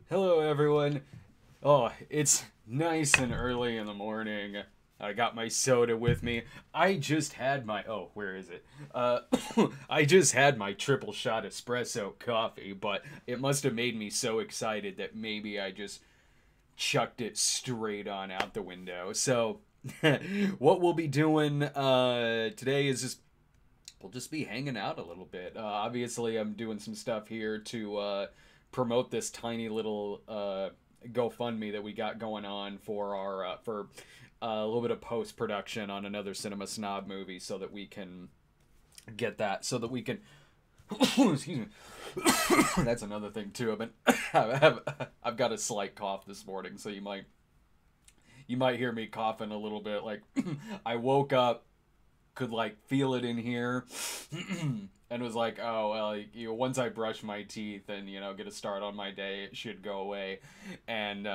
Hello, everyone. Oh, it's nice and early in the morning. I got my soda with me. I just had my. Oh, where is it? Uh, I just had my triple shot espresso coffee, but it must have made me so excited that maybe I just chucked it straight on out the window. So, what we'll be doing today is just we'll just be hanging out a little bit. Obviously, I'm doing some stuff here to promote this tiny little GoFundMe that we got going on for our for a little bit of post production on another Cinema Snob movie, so that we can get that, so that we can. Excuse me. That's another thing too. I've got a slight cough this morning, so you might hear me coughing a little bit. Like I woke up, could like feel it in here and was like, oh well, once I brush my teeth and get a start on my day, it should go away. And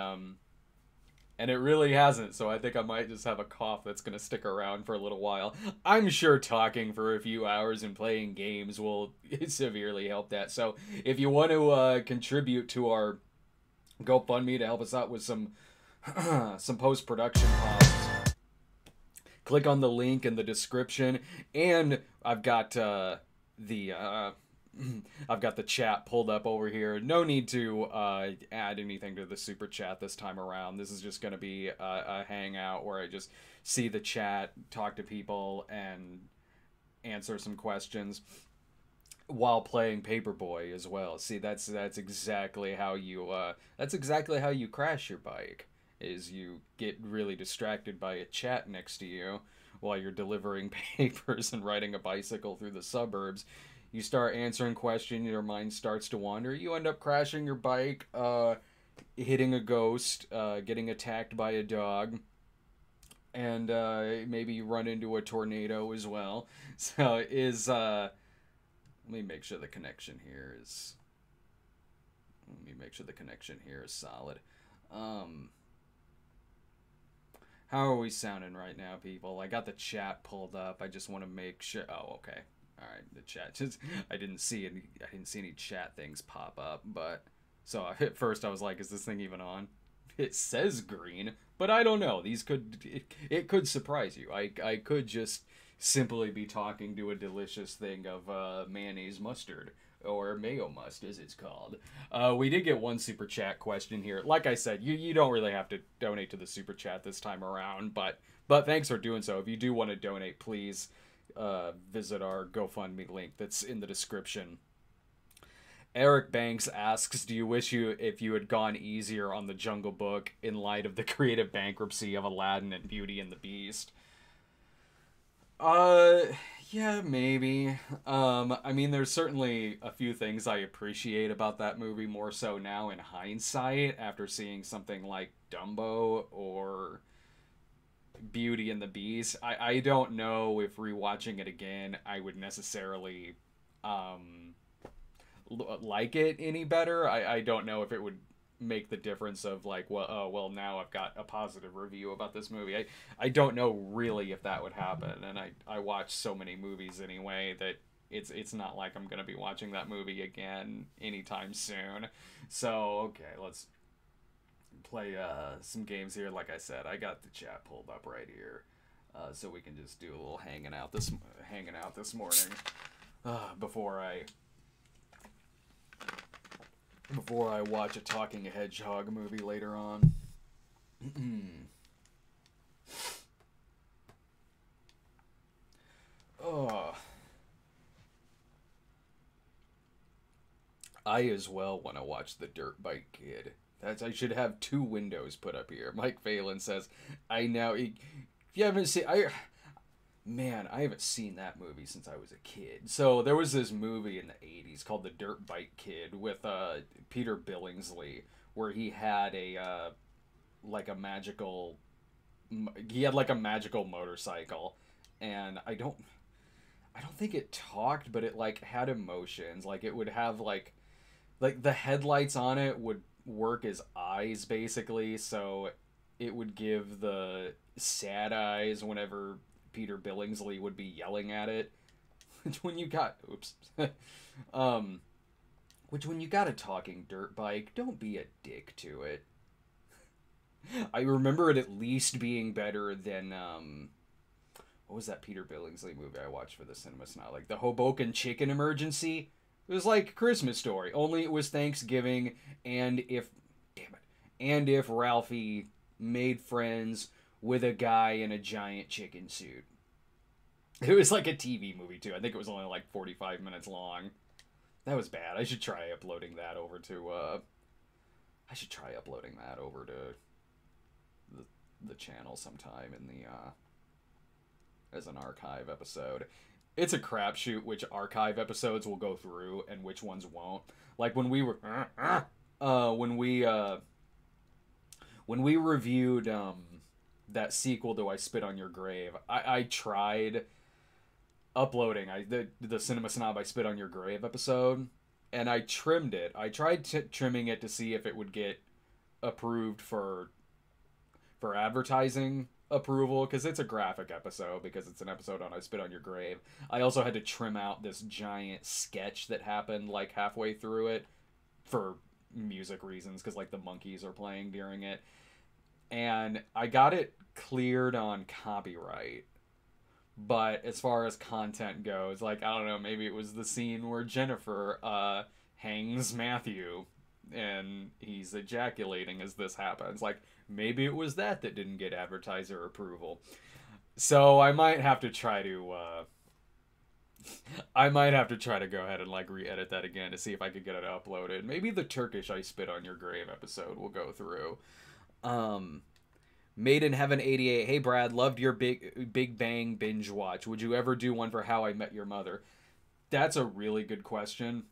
and it really hasn't, so I think I might just have a cough that's going to stick around for a little while. I'm sure talking for a few hours and playing games will severely help that. So if you want to contribute to our GoFundMe to help us out with some some post-production costs, click on the link in the description, and the I've got the chat pulled up over here. No need to add anything to the super chat this time around. This is just going to be a hangout where I just see the chat, talk to people, and answer some questions while playing Paperboy as well. See, that's exactly how you crash your bike. Is you get really distracted by a chat next to you while you're delivering papers and riding a bicycle through the suburbs. You start answering questions, your mind starts to wander. You end up crashing your bike, hitting a ghost, getting attacked by a dog, and maybe you run into a tornado as well. So let me make sure the connection here is. Let me make sure the connection here is solid. Um, how are we sounding right now, people? I got the chat pulled up. I just want to make sure. Oh, okay. All right, the chat. Just I didn't see any. I didn't see any chat things pop up. But so at first I was like, "Is this thing even on?" It says green, but I don't know. It could surprise you. I could just simply be talking to a delicious thing of mayonnaise mustard, or mayo must as it's called. We did get one super chat question here. Like I said, you don't really have to donate to the super chat this time around, but thanks for doing so. If you do want to donate, please visit our GoFundMe link that's in the description. Eric Banks asks, "Do you wish if you had gone easier on the Jungle Book in light of the creative bankruptcy of Aladdin and Beauty and the Beast?" Uh, yeah, maybe. I mean, there's certainly a few things I appreciate about that movie more so now in hindsight after seeing something like Dumbo or Beauty and the Beast. I don't know if rewatching it again I would necessarily um like it any better. I don't know if it would make the difference of like, well, oh well, now I've got a positive review about this movie. I don't know really if that would happen, and I watch so many movies anyway that it's not like I'm gonna be watching that movie again anytime soon. So okay, let's play some games here. Like I said, I got the chat pulled up right here, so we can just do a little hanging out this morning before I watch a talking hedgehog movie later on. Oh, I as well want to watch the Dirt Bike Kid. I should have two windows put up here. Mike Phelan says, "I now if you haven't seen I haven't seen that movie since I was a kid." So there was this movie in the '80s called The Dirt Bike Kid with Peter Billingsley, where he had a like a magical he had like a magical motorcycle, and I don't think it talked, but it like had emotions. Like it would have like the headlights on it would work as eyes basically, so it would give the sad eyes whenever Peter Billingsley would be yelling at it. When you got oops. um Which, when you got a talking dirt bike, don't be a dick to it. I remember it at least being better than, what was that Peter Billingsley movie I watched for the cinema snob? Like, the Hoboken Chicken Emergency? It was like Christmas Story, only it was Thanksgiving, and if Ralphie made friends with a guy in a giant chicken suit. It was like a TV movie, too. I think it was only like 45 minutes long. That was bad. I should try uploading that over to, the channel sometime in the, as an archive episode. It's a crapshoot which archive episodes will go through and which ones won't. Like when we were, when we reviewed, that sequel to I Spit on Your Grave, I tried uploading the Cinema Snob I Spit on Your Grave episode, and I trimmed it. I tried trimming it to see if it would get approved for advertising approval, because it's a graphic episode, because it's an episode on I Spit on Your Grave. I also had to trim out this giant sketch that happened like halfway through it for music reasons, because like the monkeys are playing during it, and I got it cleared on copyright. But as far as content goes, like, I don't know, maybe it was the scene where Jennifer hangs Matthew and he's ejaculating as this happens. Like, maybe it was that didn't get advertiser approval. So I might have to try to go ahead and like re-edit that again to see if I could get it uploaded. Maybe the Turkish I Spit on Your Grave episode will go through. Made in Heaven 88. Hey Brad, loved your Big Bang binge watch. Would you ever do one for How I Met Your Mother? That's a really good question.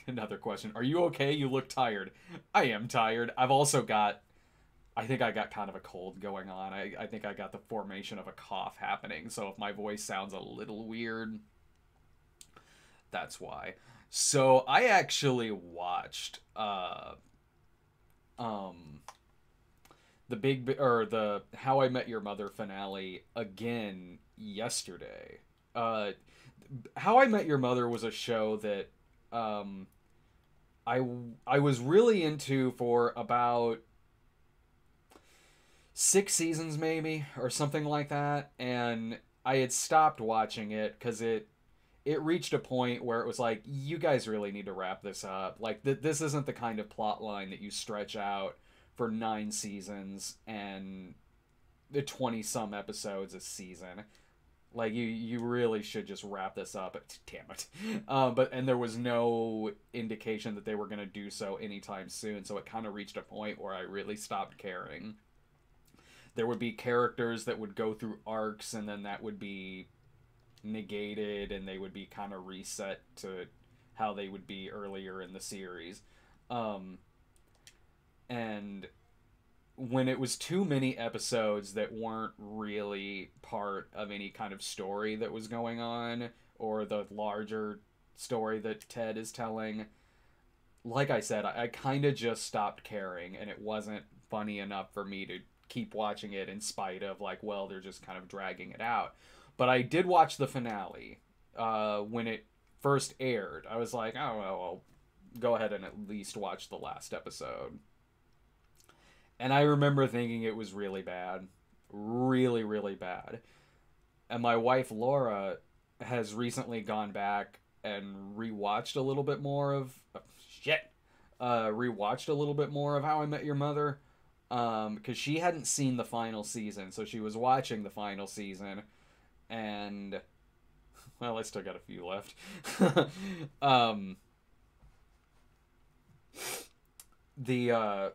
Another question. Are you okay? You look tired. I am tired. I've also got, I think I got kind of a cold going on. I think I got the formation of a cough happening. So if my voice sounds a little weird, that's why. So I actually watched the How I Met Your Mother finale again yesterday. How I Met Your Mother was a show that I was really into for about 6 seasons maybe, or something like that, and I had stopped watching it because it reached a point where it was like, you guys really need to wrap this up. Like, this isn't the kind of plot line that you stretch out for 9 seasons and the 20-some episodes a season. Like, you really should just wrap this up. Damn it. And there was no indication that they were going to do so anytime soon, so it kind of reached a point where I really stopped caring. There would be characters that would go through arcs, and then that would be negated, and they would be kind of reset to how they would be earlier in the series. And when it was too many episodes that weren't really part of any kind of story that was going on, or the larger story that Ted is telling, like I said, I kind of just stopped caring, and it wasn't funny enough for me to keep watching it, in spite of, like, well, they're just kind of dragging it out. But I did watch the finale when it first aired. I was like, oh, well, I'll go ahead and at least watch the last episode. And I remember thinking it was really bad. Really, really bad. And my wife, Laura, has recently gone back and rewatched a little bit more of... rewatched a little bit more of How I Met Your Mother. Because she hadn't seen the final season, so she was watching the final season. And... well, I still got a few left.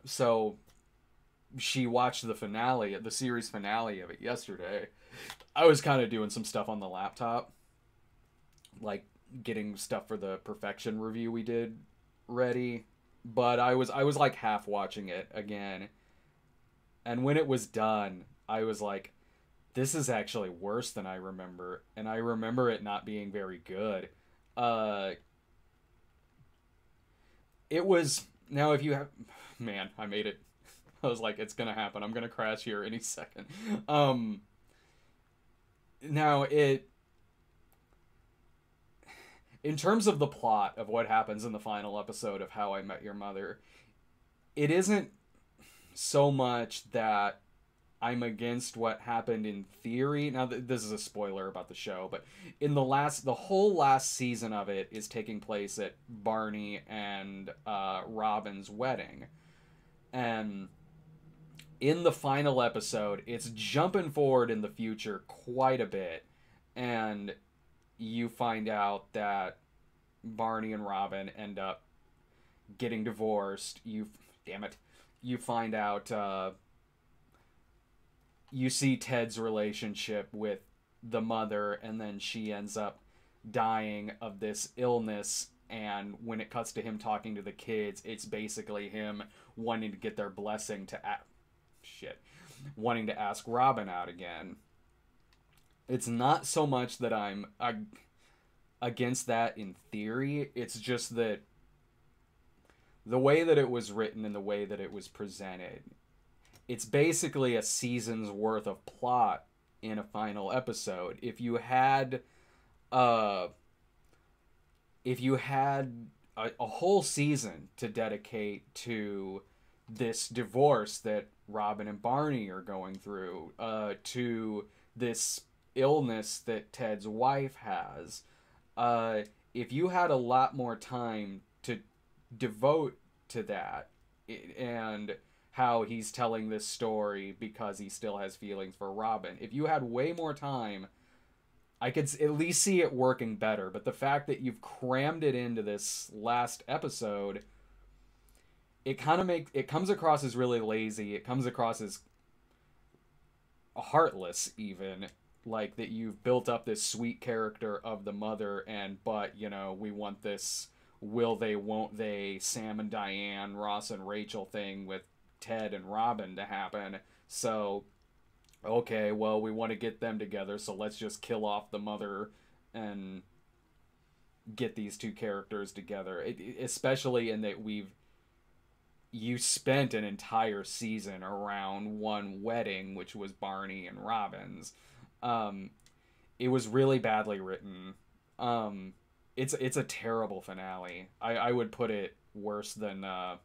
So... she watched the finale, the series finale of it yesterday. I was kind of doing some stuff on the laptop, like getting stuff for the Perfection review we did ready, but I was like half watching it again, and when it was done, I was like, this is actually worse than I remember, and I remember it not being very good. It was, now if you have, man, I made it. I was like, it's gonna happen. I'm gonna crash here any second. Now, in terms of the plot of what happens in the final episode of How I Met Your Mother, it isn't so much that I'm against what happened in theory. Now, this is a spoiler about the show, but in the whole last season of it is taking place at Barney and Robin's wedding. And in the final episode, it's jumping forward in the future quite a bit. And you find out that Barney and Robin end up getting divorced. Damn it. You find out, you see Ted's relationship with the mother, and then she ends up dying of this illness. And when it cuts to him talking to the kids, it's basically him wanting to get their blessing to wanting to ask Robin out again. It's not so much that I'm against that in theory. It's just that the way that it was written and the way that it was presented, it's basically a season's worth of plot in a final episode. If you had a whole season to dedicate to this divorce that Robin and Barney are going through, to this illness that Ted's wife has, if you had a lot more time to devote to that, and how he's telling this story because he still has feelings for Robin, if you had way more time, I could at least see it working better. But the fact that you've crammed it into this last episode, it comes across as really lazy. It comes across as heartless, even. Like, that you've built up this sweet character of the mother, but we want this will they, won't they, Sam and Diane, Ross and Rachel thing with Ted and Robin to happen. So, okay, well, we want to get them together, so let's just kill off the mother and get these two characters together. Especially in that you spent an entire season around one wedding, which was Barney and Robin's. It was really badly written. It's a terrible finale. I would put it worse than the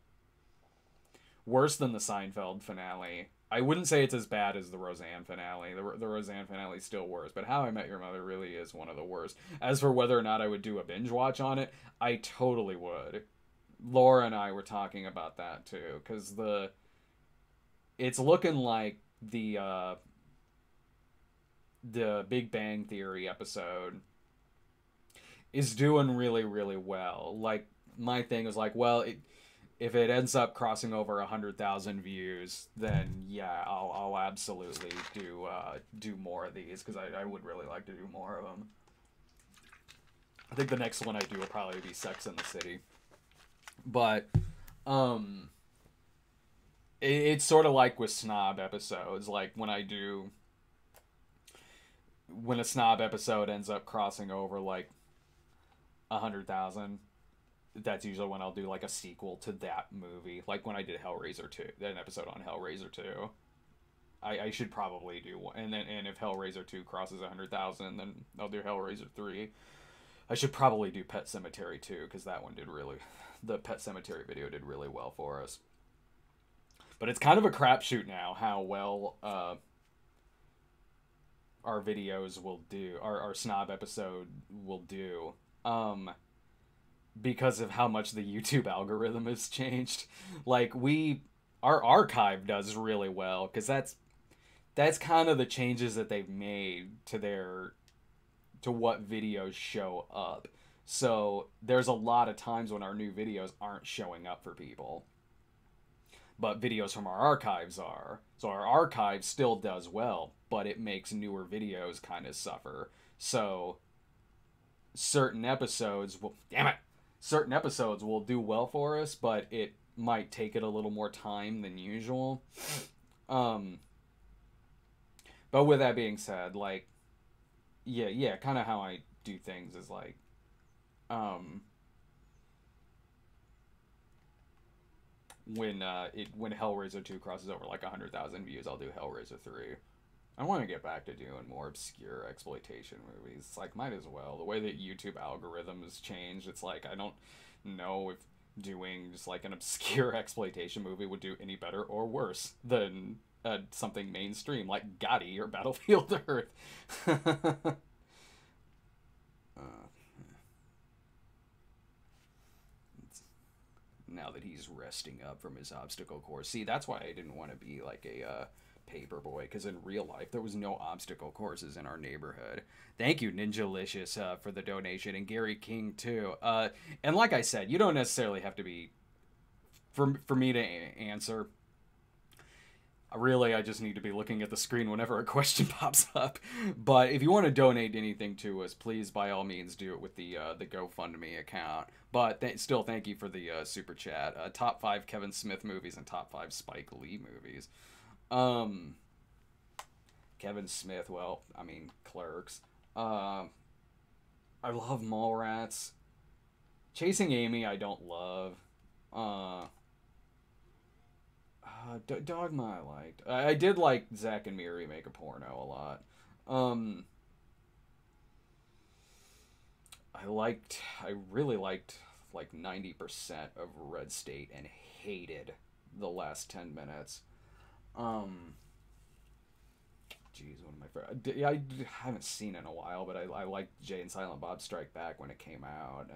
Seinfeld finale. I wouldn't say it's as bad as the Roseanne finale. The Roseanne finale is still worse, but How I Met Your Mother really is one of the worst. As for whether or not I would do a binge watch on it, I totally would. Laura and I were talking about that too, because it's looking like the Big Bang Theory episode is doing really, really well. Like, my thing is like, well, if it ends up crossing over 100,000 views, then yeah, I'll absolutely do more of these, because I would really like to do more of them. I think the next one I do will probably be Sex and the City. But it's sort of like with Snob episodes. Like, when a Snob episode ends up crossing over like 100,000, that's usually when I'll do like a sequel to that movie. Like when I did Hellraiser 2, an episode on Hellraiser 2. I should probably do one. And if Hellraiser 2 crosses 100,000, then I'll do Hellraiser 3. I should probably do Pet Sematary 2, because that one the Pet Sematary video did really well for us. But it's kind of a crapshoot now how well our videos will do, our Snob episode will do, because of how much the YouTube algorithm has changed. Like, our archive does really well, because that's kind of the changes that they've made to what videos show up. So there's a lot of times when our new videos aren't showing up for people, but videos from our archives are. So our archive still does well, but it makes newer videos kind of suffer. So certain episodes will do well for us, but it might take it a little more time than usual. But with that being said, like, yeah, kind of how I do things is like, when Hellraiser 2 crosses over like 100,000 views, I'll do Hellraiser 3. I want to get back to doing more obscure exploitation movies. It's like, might as well. The way that YouTube algorithm has changed, it's like, I don't know if doing just like an obscure exploitation movie would do any better or worse than something mainstream like Gotti or Battlefield Earth. Now that he's resting up from his obstacle course. See, that's why I didn't want to be like a Paperboy, because in real life there was no obstacle courses in our neighborhood. Thank you, Ninjalicious, for the donation, and Gary King too. And like I said, you don't necessarily have to be for me to answer. Really, I just need to be looking at the screen whenever a question pops up. But if you want to donate anything to us, please, by all means, do it with the GoFundMe account. But still, thank you for the super chat. Top 5 Kevin Smith movies and top 5 Spike Lee movies. Kevin Smith, well, I mean, Clerks. I love Mallrats. Chasing Amy, I don't love. Dogma I liked. I did like Zack and Miri Make a Porno a lot. I really liked like 90% of Red State and hated the last 10 minutes. Jeez, one of my favorite. I haven't seen it in a while, but I liked Jay and Silent Bob Strike Back when it came out.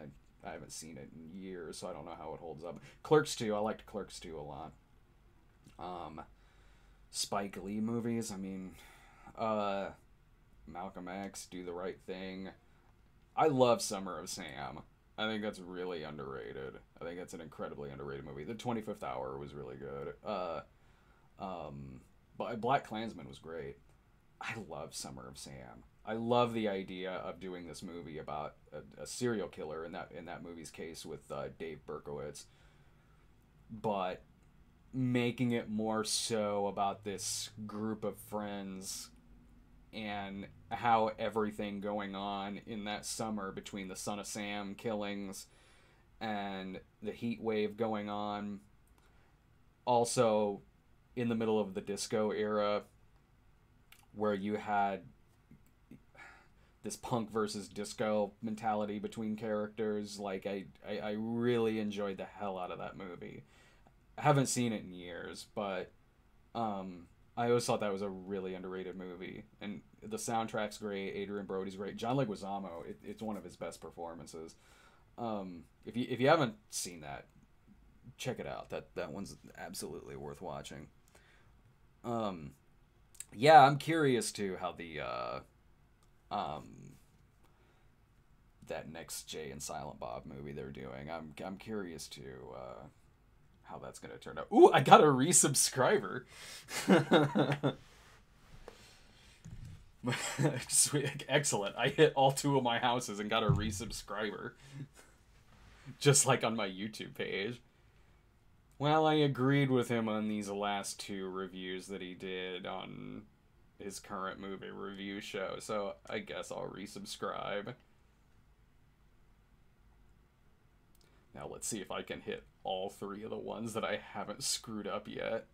I haven't seen it in years, so I don't know how it holds up. Clerks 2, I liked Clerks 2 a lot. Spike Lee movies, I mean, Malcolm X, Do the Right Thing. I love Summer of Sam. I think that's really underrated. I think that's an incredibly underrated movie. The 25th Hour was really good. But Black Klansman was great. I love Summer of Sam. I love the idea of doing this movie about a serial killer in that movie's case with Dave Berkowitz, but making it more so about this group of friends and how everything going on in that summer between the Son of Sam killings and the heat wave going on. Also, in the middle of the disco era, where you had this punk versus disco mentality between characters. Like, I really enjoyed the hell out of that movie. I haven't seen it in years, but I always thought that was a really underrated movie. And the soundtrack's great. Adrian Brody's great. John Leguizamo, it's one of his best performances. If you haven't seen that, check it out. That one's absolutely worth watching. Yeah, I'm curious too how the that next Jay and Silent Bob movie they're doing. I'm curious to how that's gonna turn out. Ooh, I got a resubscriber. Sweet, excellent. I hit all 2 of my houses and got a resubscriber. Just like on my YouTube page. Well, I agreed with him on these last 2 reviews that he did on his current movie review show, so I guess I'll resubscribe. Now let's see if I can hit all 3 of the ones that I haven't screwed up yet.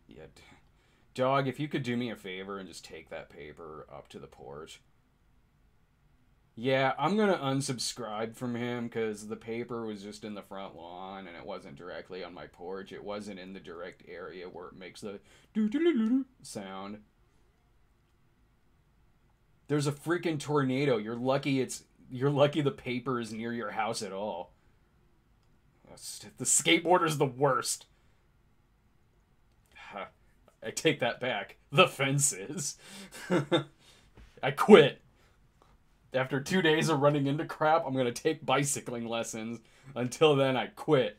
Yeah, dog, if you could do me a favor and just take that paper up to the porch. Yeah, I'm gonna unsubscribe from him because the paper was just in the front lawn and it wasn't directly on my porch. It wasn't in the direct area where it makes the doo-doo-doo-doo sound. There's a freaking tornado. You're lucky the paper is near your house at all. The skateboarder's the worst. I take that back. The fence is. I quit. After 2 days of running into crap, I'm going to take bicycling lessons. Until then, I quit.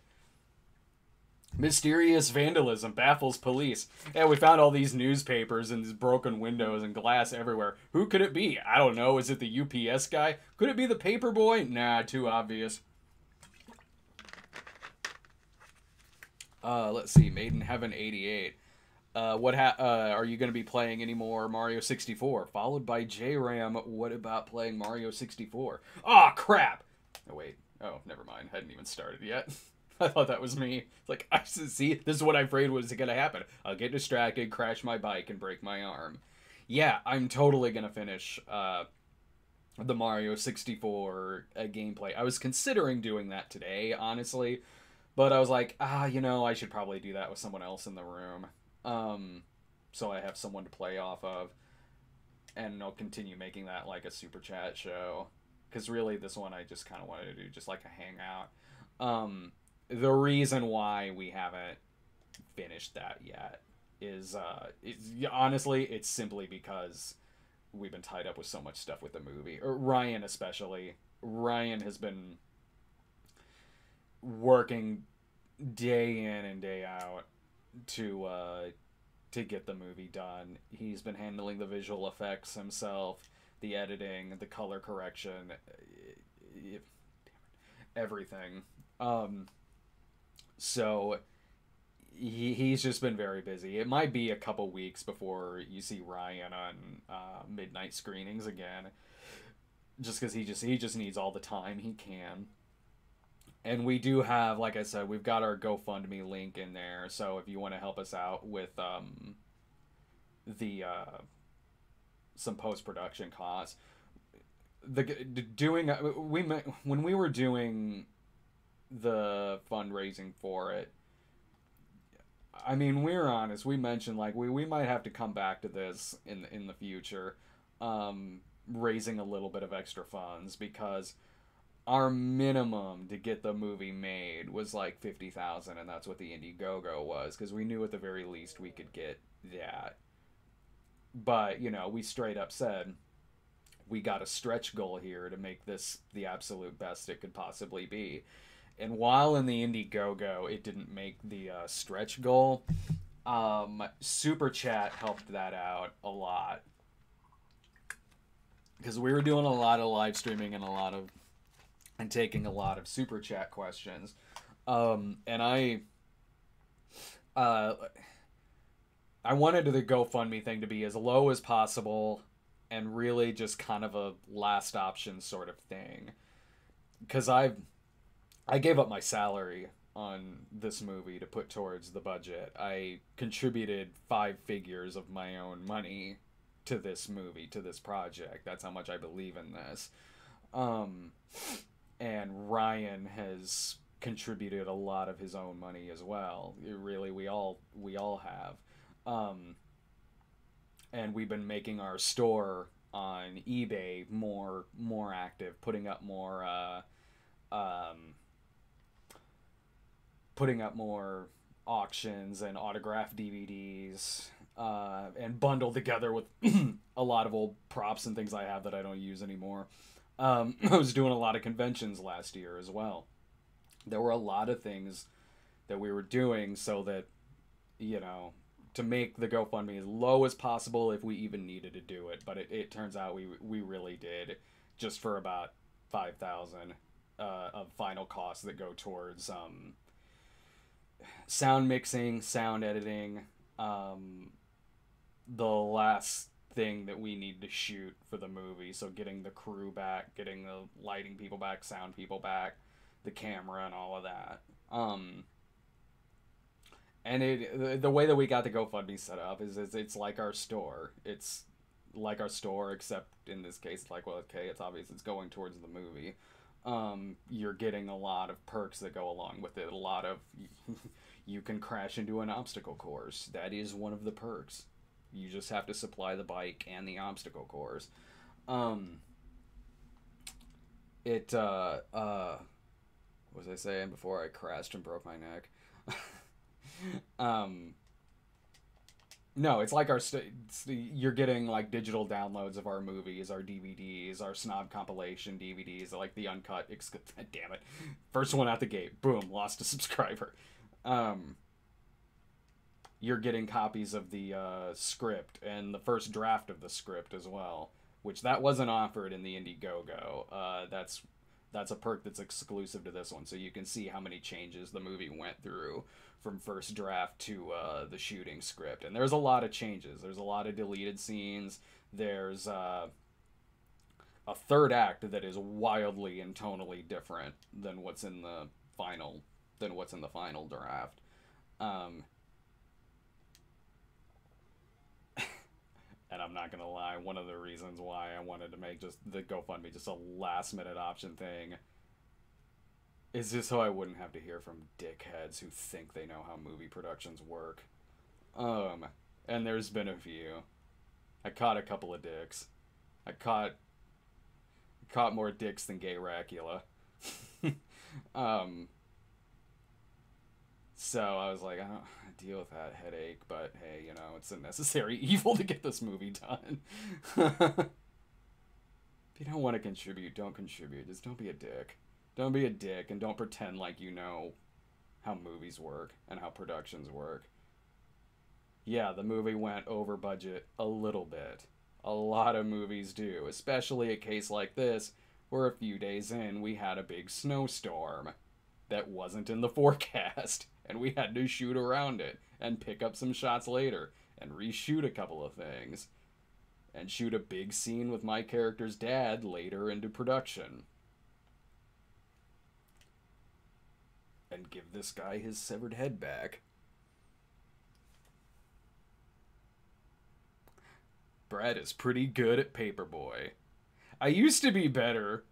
Mysterious vandalism baffles police. Yeah, we found all these newspapers and these broken windows and glass everywhere. Who could it be? I don't know. Is it the UPS guy? Could it be the Paperboy? Nah, too obvious. Let's see. Made in Heaven 88. Are you going to be playing any more Mario 64? Followed by J-Ram, what about playing Mario 64? Aw, crap! Oh, wait. Oh, never mind. Hadn't even started yet. I thought that was me. It's like, I see, this is what I'm afraid was going to happen. I'll get distracted, crash my bike, and break my arm. Yeah, I'm totally going to finish the Mario 64 gameplay. I was considering doing that today, honestly, but I was like, I should probably do that with someone else in the room. So I have someone to play off of, and I'll continue making that like a super chat show. Because really, this one I just kind of wanted to do just like a hangout. The reason why we haven't finished that yet is honestly, it's simply because we've been tied up with so much stuff with the movie. Or Ryan especially. Ryan has been working day in and day out to get the movie done. He's been handling the visual effects himself, the editing, the color correction, everything. So he's just been very busy. It might be a couple weeks before you see Ryan on midnight screenings again, just because he just needs all the time he can. And we do have, like I said, we've got our GoFundMe link in there. So if you want to help us out with some post-production costs, when we were doing the fundraising for it, I mean, we're honest. We mentioned like we might have to come back to this in the future, raising a little bit of extra funds, because our minimum to get the movie made was like 50,000, and that's what the Indiegogo was, because we knew at the very least we could get that. But we straight up said we got a stretch goal here to make this the absolute best it could possibly be. And while in the Indiegogo it didn't make the stretch goal, Super Chat helped that out a lot, because we were doing a lot of live streaming and taking a lot of Super Chat questions. And I wanted the GoFundMe thing to be as low as possible, and really just kind of a last option sort of thing. Because I gave up my salary on this movie to put towards the budget. I contributed 5 figures of my own money to this movie, to this project. That's how much I believe in this. And Ryan has contributed a lot of his own money as well. Really, we all have. And we've been making our store on eBay more active, putting up more auctions and autographed DVDs, and bundled together with a lot of old props and things I have that I don't use anymore. I was doing a lot of conventions last year as well. There were a lot of things that we were doing so that, to make the GoFundMe as low as possible if we even needed to do it. But it turns out we really did, just for about 5,000 of final costs that go towards sound mixing, sound editing, the last thing that we need to shoot for the movie, so getting the crew back, getting the lighting people back, sound people back, the camera, and all of that. And the way that we got the GoFundMe set up is it's like our store. It's like our store, except in this case, it's like, well, okay, it's obvious it's going towards the movie. You're getting a lot of perks that go along with it. A lot of you can crash into an obstacle course. That is one of the perks. You just have to supply the bike and the obstacle course. What was I saying before I crashed and broke my neck? No, it's like you're getting like digital downloads of our movies, our DVDs, our Snob compilation DVDs, like the uncut. Damn it, first one out the gate, boom, lost a subscriber. You're getting copies of the script and the first draft of the script as well, which that wasn't offered in the Indiegogo. That's a perk that's exclusive to this one, so you can see how many changes the movie went through from first draft to the shooting script. And there's a lot of changes. There's a lot of deleted scenes. There's a third act that is wildly and tonally different than what's in the than what's in the final draft. And I'm not gonna lie, one of the reasons why I wanted to make just the GoFundMe just a last minute option thing is just so I wouldn't have to hear from dickheads who think they know how movie productions work. And there's been a few. I caught a couple of dicks. I caught more dicks than gay Racula. So I was like, I don't deal with that headache, but hey, you know, it's a necessary evil to get this movie done. If you don't want to contribute, don't contribute. Just don't be a dick. Don't be a dick, and don't pretend like you know how movies work and how productions work. Yeah, the movie went over budget a little bit. A lot of movies do, especially a case like this, where a few days in we had a big snowstorm that wasn't in the forecast, and we had to shoot around it and pick up some shots later and reshoot a couple of things and shoot a big scene with my character's dad later into production and give this guy his severed head back. Brad is pretty good at Paperboy. I used to be better.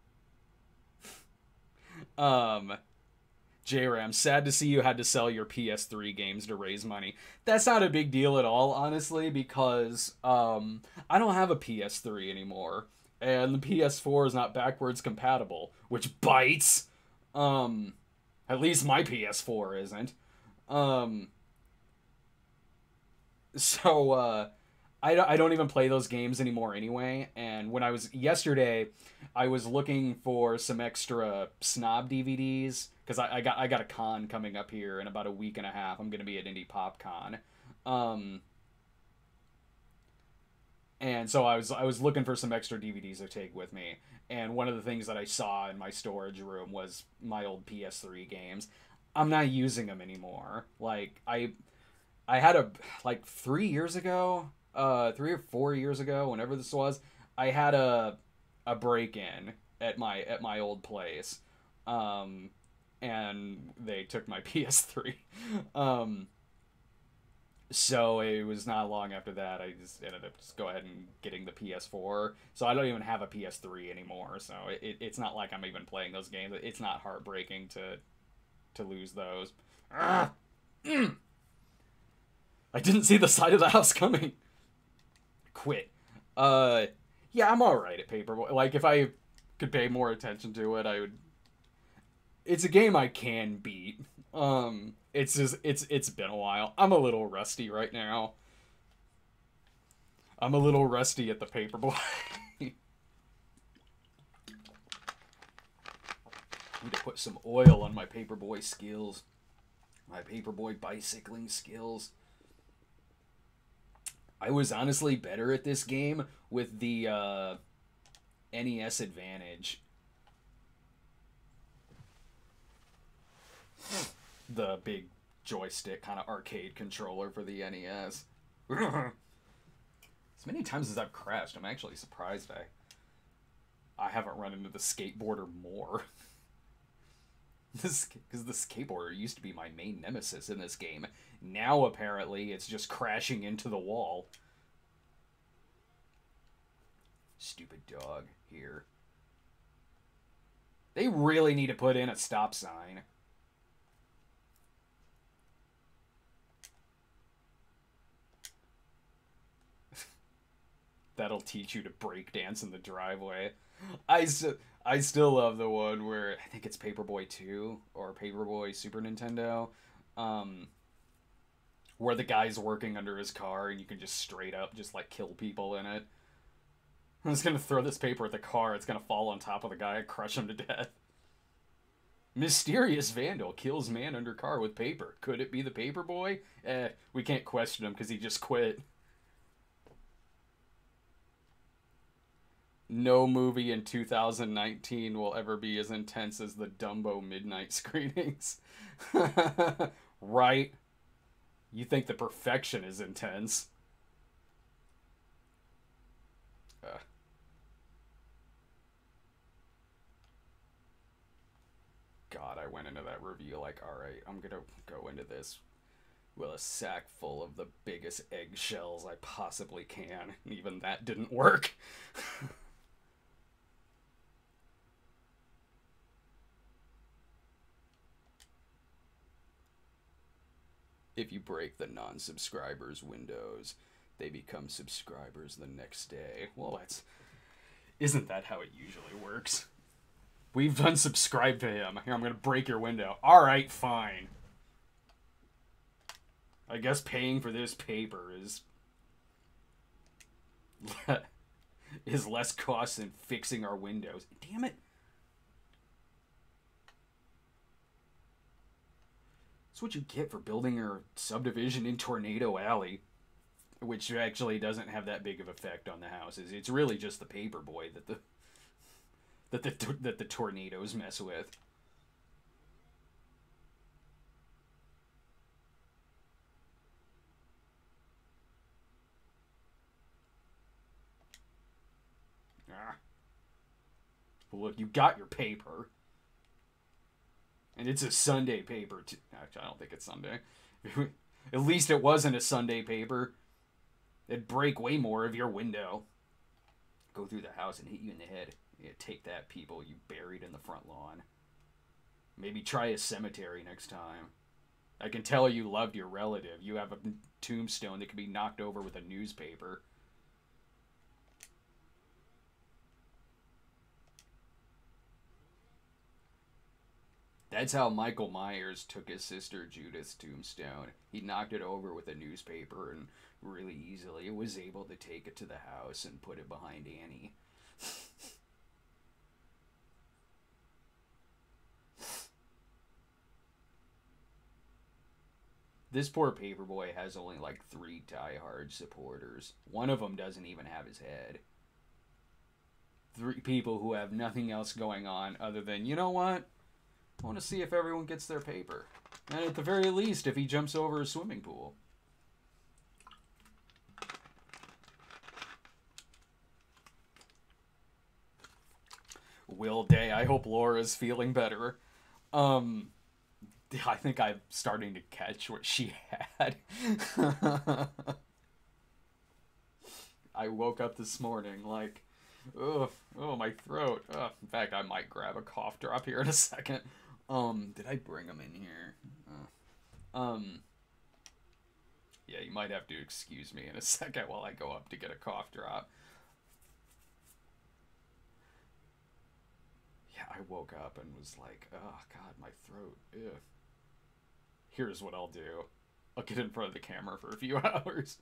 J-Ram, sad to see you had to sell your PS3 games to raise money. That's not a big deal at all, honestly, because I don't have a PS3 anymore. And the PS4 is not backwards compatible, which bites. At least my PS4 isn't. I don't even play those games anymore anyway, and when I was yesterday, I was looking for some extra Snob DVDs because I got a con coming up here in about a week and a half. I'm gonna be at Indie Pop Con, and so I was looking for some extra DVDs to take with me, and one of the things that I saw in my storage room was my old PS3 games. I'm not using them anymore. Like I had like 3 years ago. 3 or 4 years ago, whenever this was, I had a break-in at my old place, and they took my PS3. So it was not long after that I just ended up just go ahead and getting the PS4. So I don't even have a PS3 anymore. So it's not like I'm even playing those games. It's not heartbreaking to lose those. I didn't see the side of the house coming. Quit. Yeah, I'm alright at Paperboy. Like, if I could pay more attention to it, I would... It's a game I can beat. It's just, it's been a while. I'm a little rusty right now. I'm a little rusty at the Paperboy. Need to put some oil on my Paperboy skills. My Paperboy bicycling skills. I was honestly better at this game with the NES Advantage. The big joystick kind of arcade controller for the NES. As many times as I've crashed, I'm actually surprised I haven't run into the skateboarder more. Because the skateboarder used to be my main nemesis in this game. Now, apparently, it's just crashing into the wall. Stupid dog here. They really need to put in a stop sign. That'll teach you to break dance in the driveway. I still love the one where, I think it's Paperboy 2 or Paperboy Super Nintendo, where the guy's working under his car and you can just straight up just like kill people in it. I'm just gonna throw this paper at the car, it's gonna fall on top of the guy and crush him to death. Mysterious vandal kills man under car with paper. Could it be the Paperboy? We can't question him because he just quit. No movie in 2019 will ever be as intense as the Dumbo midnight screenings. Right? You think The Perfection is intense. God, I went into that review like, alright, I'm gonna go into this with a sack full of the biggest eggshells I possibly can. Even that didn't work. If you break the non-subscribers windows, they become subscribers the next day. Well, isn't that how it usually works? We've unsubscribed to him. Here, I'm gonna break your window. Alright, fine. I guess paying for this paper is less cost than fixing our windows. Damn it. That's what you get for building your subdivision in Tornado Alley, which actually doesn't have that big of effect on the houses. It's really just the Paperboy that the tornadoes mess with. Well, look, you got your paper. And it's a Sunday paper, too. Actually, I don't think it's Sunday. At least it wasn't a Sunday paper. It'd break way more of your window. Go through the house and hit you in the head. Yeah, take that, people you buried in the front lawn. Maybe try a cemetery next time. I can tell you loved your relative. You have a tombstone that can be knocked over with a newspaper. That's how Michael Myers took his sister Judith's tombstone. He knocked it over with a newspaper and really easily was able to take it to the house and put it behind Annie. This poor Paperboy has only like 3 diehard supporters. One of them doesn't even have his head. 3 people who have nothing else going on other than, you know what? I want to see if everyone gets their paper. And at the very least, if he jumps over a swimming pool. Will Day, I hope Laura's feeling better. I think I'm starting to catch what she had. I woke up this morning like, oh, my throat. In fact, I might grab a cough drop here in a second. Did I bring them in here? Yeah, you might have to excuse me in a second while I go up to get a cough drop. Yeah, I woke up and was like, oh, God, my throat. Ew. Here's what I'll do. I'll get in front of the camera for a few hours.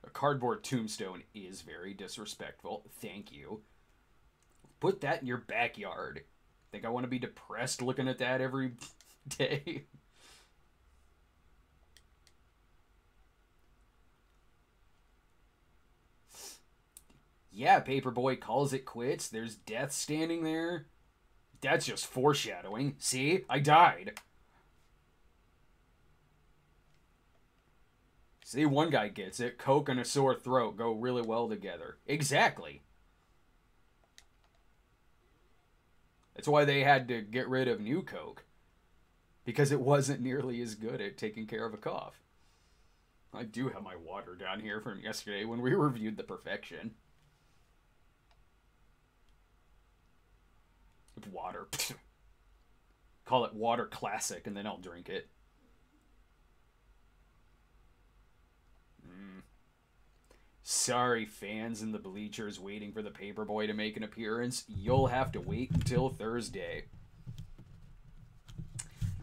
A cardboard tombstone is very disrespectful. Thank you. Put that in your backyard. Think I want to be depressed looking at that every day? Yeah, Paperboy calls it quits. There's death standing there. That's just foreshadowing. See? I died. See, one guy gets it. Coke and a sore throat go really well together. Exactly. That's why they had to get rid of New Coke. Because it wasn't nearly as good at taking care of a cough. I do have my water down here from yesterday when we reviewed the Perfection. Water. Call it Water Classic and then I'll drink it. Sorry, fans in the bleachers waiting for the Paperboy to make an appearance. You'll have to wait until Thursday.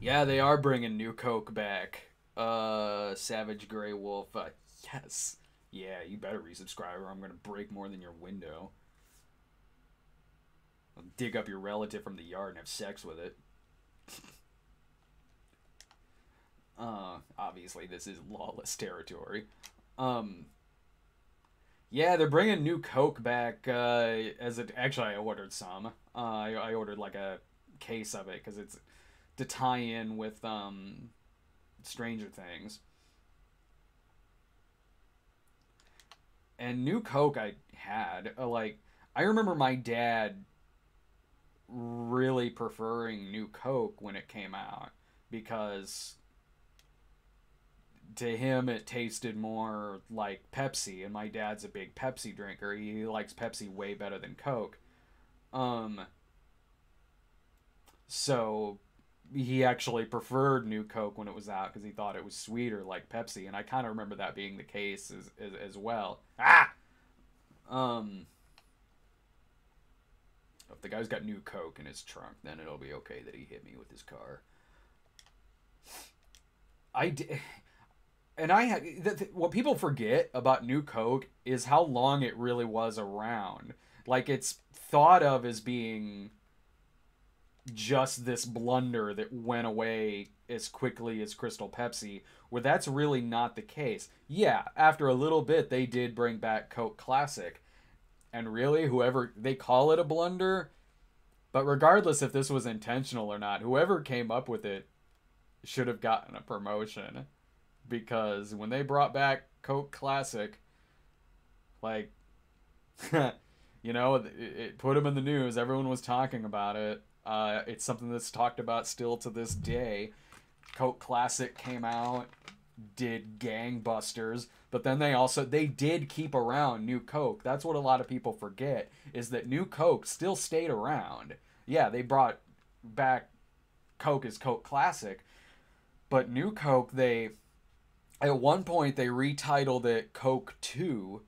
Yeah, they are bringing New Coke back. Savage Grey Wolf. Yes. Yeah, you better resubscribe or I'm going to break more than your window. I'll dig up your relative from the yard and have sex with it. Obviously, this is lawless territory. Yeah, they're bringing New Coke back. Actually, I ordered some. I ordered like a case of it because it's to tie in with Stranger Things. And New Coke I had, like, I remember my dad really preferring New Coke when it came out because to him it tasted more like Pepsi, and my dad's a big Pepsi drinker. He likes Pepsi way better than Coke. Um so he actually preferred New Coke when it was out because he thought it was sweeter like Pepsi, and I kind of remember that being the case as well. Um if the guy's got New Coke in his trunk, then it'll be okay that he hit me with his car. I did, and what people forget about New Coke is how long it really was around. Like, it's thought of as being just this blunder that went away as quickly as Crystal Pepsi, where that's really not the case. Yeah, after a little bit, they did bring back Coke Classic. And really, whoever, they call it a blunder, but regardless if this was intentional or not, whoever came up with it should have gotten a promotion. Because when they brought back Coke Classic, like, it put them in the news. Everyone was talking about it. It's something that's talked about still to this day. Coke Classic came out, did gangbusters, but then they did keep around New Coke. That's what a lot of people forget, is that New Coke still stayed around. Yeah, they brought back Coke as Coke Classic, but New Coke, at one point they retitled it Coke 2,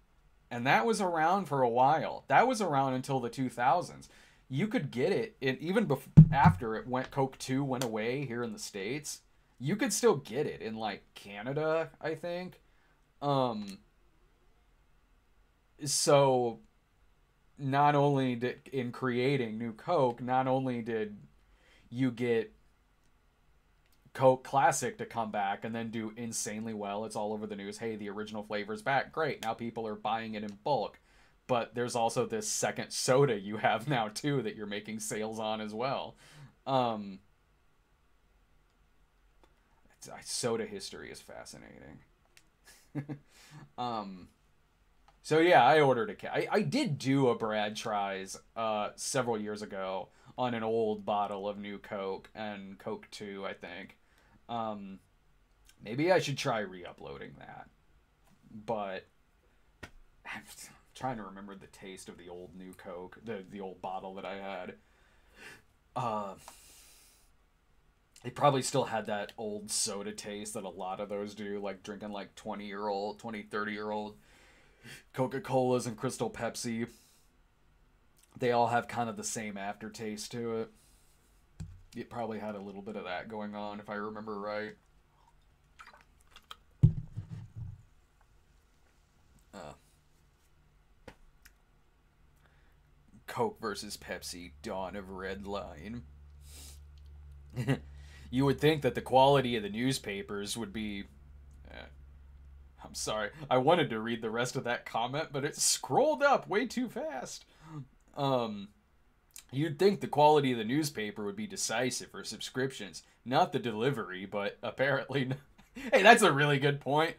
and that was around for a while. That was around until the 2000s. You could get it, even after Coke 2 went away here in the States. You could still get it in, like, Canada, I think. So not only in creating New Coke, not only did you get Coke Classic to come back and then do insanely well. It's all over the news. Hey, the original flavor's back. Great. Now people are buying it in bulk. But there's also this second soda you have now, too, that you're making sales on as well. Soda history is fascinating. So yeah, I ordered a cat. I did do a Brad Tries several years ago on an old bottle of New Coke and Coke 2, I think. Maybe I should try re-uploading that. But I'm trying to remember the taste of the old New Coke, the old bottle that I had. It probably still had that old soda taste that a lot of those do, like drinking like 30-year-old Coca-Colas and Crystal Pepsi. They all have kind of the same aftertaste to it. It probably had a little bit of that going on, if I remember right. Coke versus Pepsi, Dawn of Red Line. You would think that the quality of the newspapers would be... I'm sorry. I wanted to read the rest of that comment, but it scrolled up way too fast. You'd think the quality of the newspaper would be decisive for subscriptions. Not the delivery, but apparently... Hey, that's a really good point.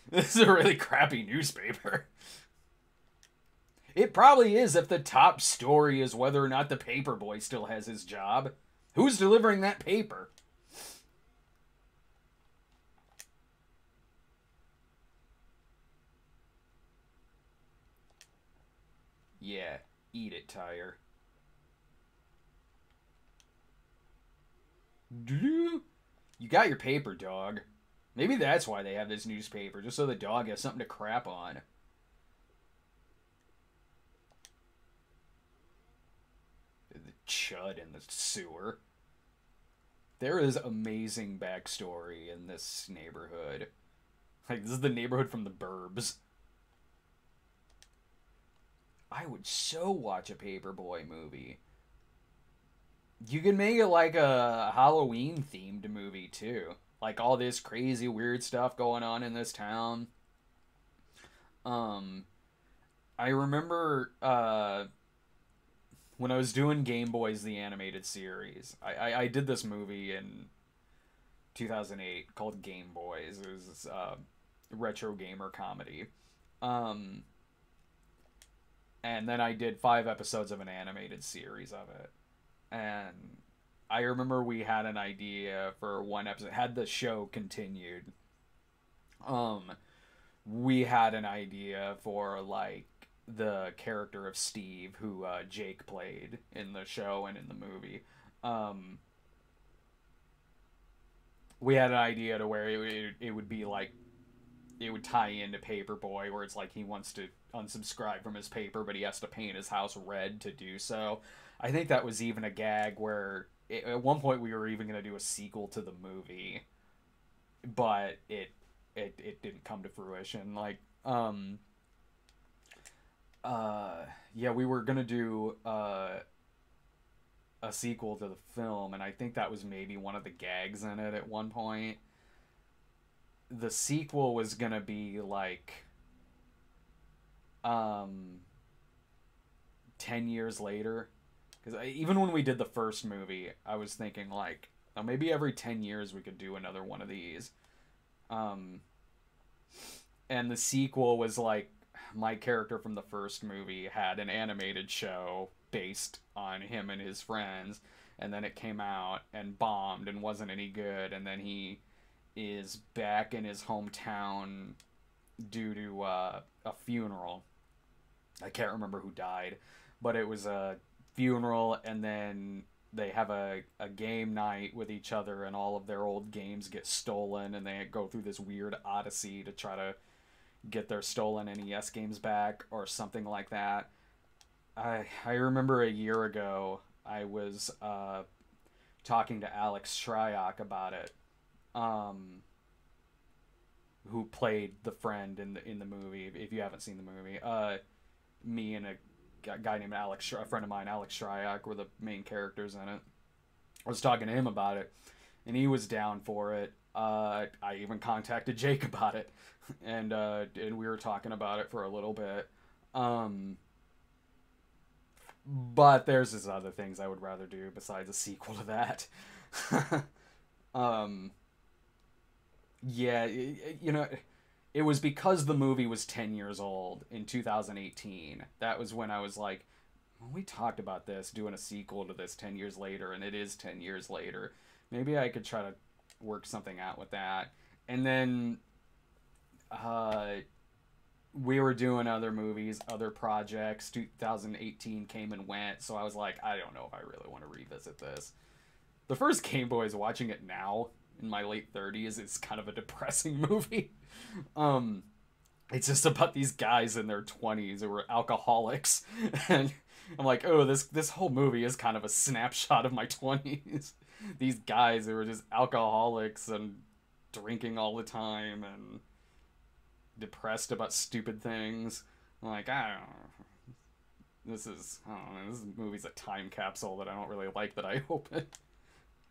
This is a really crappy newspaper. It probably is if the top story is whether or not the Paperboy still has his job. Who's delivering that paper? Yeah, eat it, Tyre. You got your paper, dog. Maybe that's why they have this newspaper, just so the dog has something to crap on. The chud in the sewer. There is amazing backstory in this neighborhood. Like, this is the neighborhood from the Burbs. I would so watch a Paperboy movie. You could make it like a Halloween-themed movie, too. Like, all this crazy, weird stuff going on in this town. I remember, when I was doing Game Boys the animated series, I did this movie in 2008 called Game Boys. It was this retro gamer comedy. Um, and then I did 5 episodes of an animated series of it. And I remember we had an idea for one episode. Had the show continued, um, we had an idea for like the character of Steve, who Jake played in the show and in the movie. Um, we had an idea to where it would be like it would tie into Paperboy, where it's like he wants to unsubscribe from his paper, but he has to paint his house red to do so. I think that was even a gag where at one point we were even going to do a sequel to the movie, but it didn't come to fruition. Like, yeah, we were going to do a sequel to the film, and I think that was maybe one of the gags in it at one point. The sequel was gonna be like 10 years later, because even when we did the first movie, I was thinking like, oh, maybe every 10 years we could do another one of these. And the sequel was like, my character from the first movie had an animated show based on him and his friends, and then it came out and bombed and wasn't any good, and then he is back in his hometown due to a funeral. I can't remember who died, but it was a funeral, and then they have a game night with each other, and all of their old games get stolen, and they go through this weird odyssey to try to get their stolen NES games back or something like that. I remember a year ago I was talking to Alex Shryock about it, who played the friend in the movie. If you haven't seen the movie, me and a guy named Alex, a friend of mine, Alex Shryock, were the main characters in it. I was talking to him about it, and he was down for it. I even contacted Jake about it, and we were talking about it for a little bit. But there's just other things I would rather do besides a sequel to that. Yeah, it was because the movie was 10 years old in 2018. That was when I was like, well, we talked about this, doing a sequel to this 10 years later, and it is 10 years later. Maybe I could try to work something out with that. And then we were doing other movies, other projects. 2018 came and went, so I was like, I don't know if I really want to revisit this. The first Game Boy, is watching it now in my late 30s, is kind of a depressing movie. It's just about these guys in their 20s who were alcoholics, and I'm like, oh, this whole movie is kind of a snapshot of my 20s. These guys who were just alcoholics and drinking all the time and depressed about stupid things. I'm like, I don't know. This movie's a time capsule that I don't really like that I open.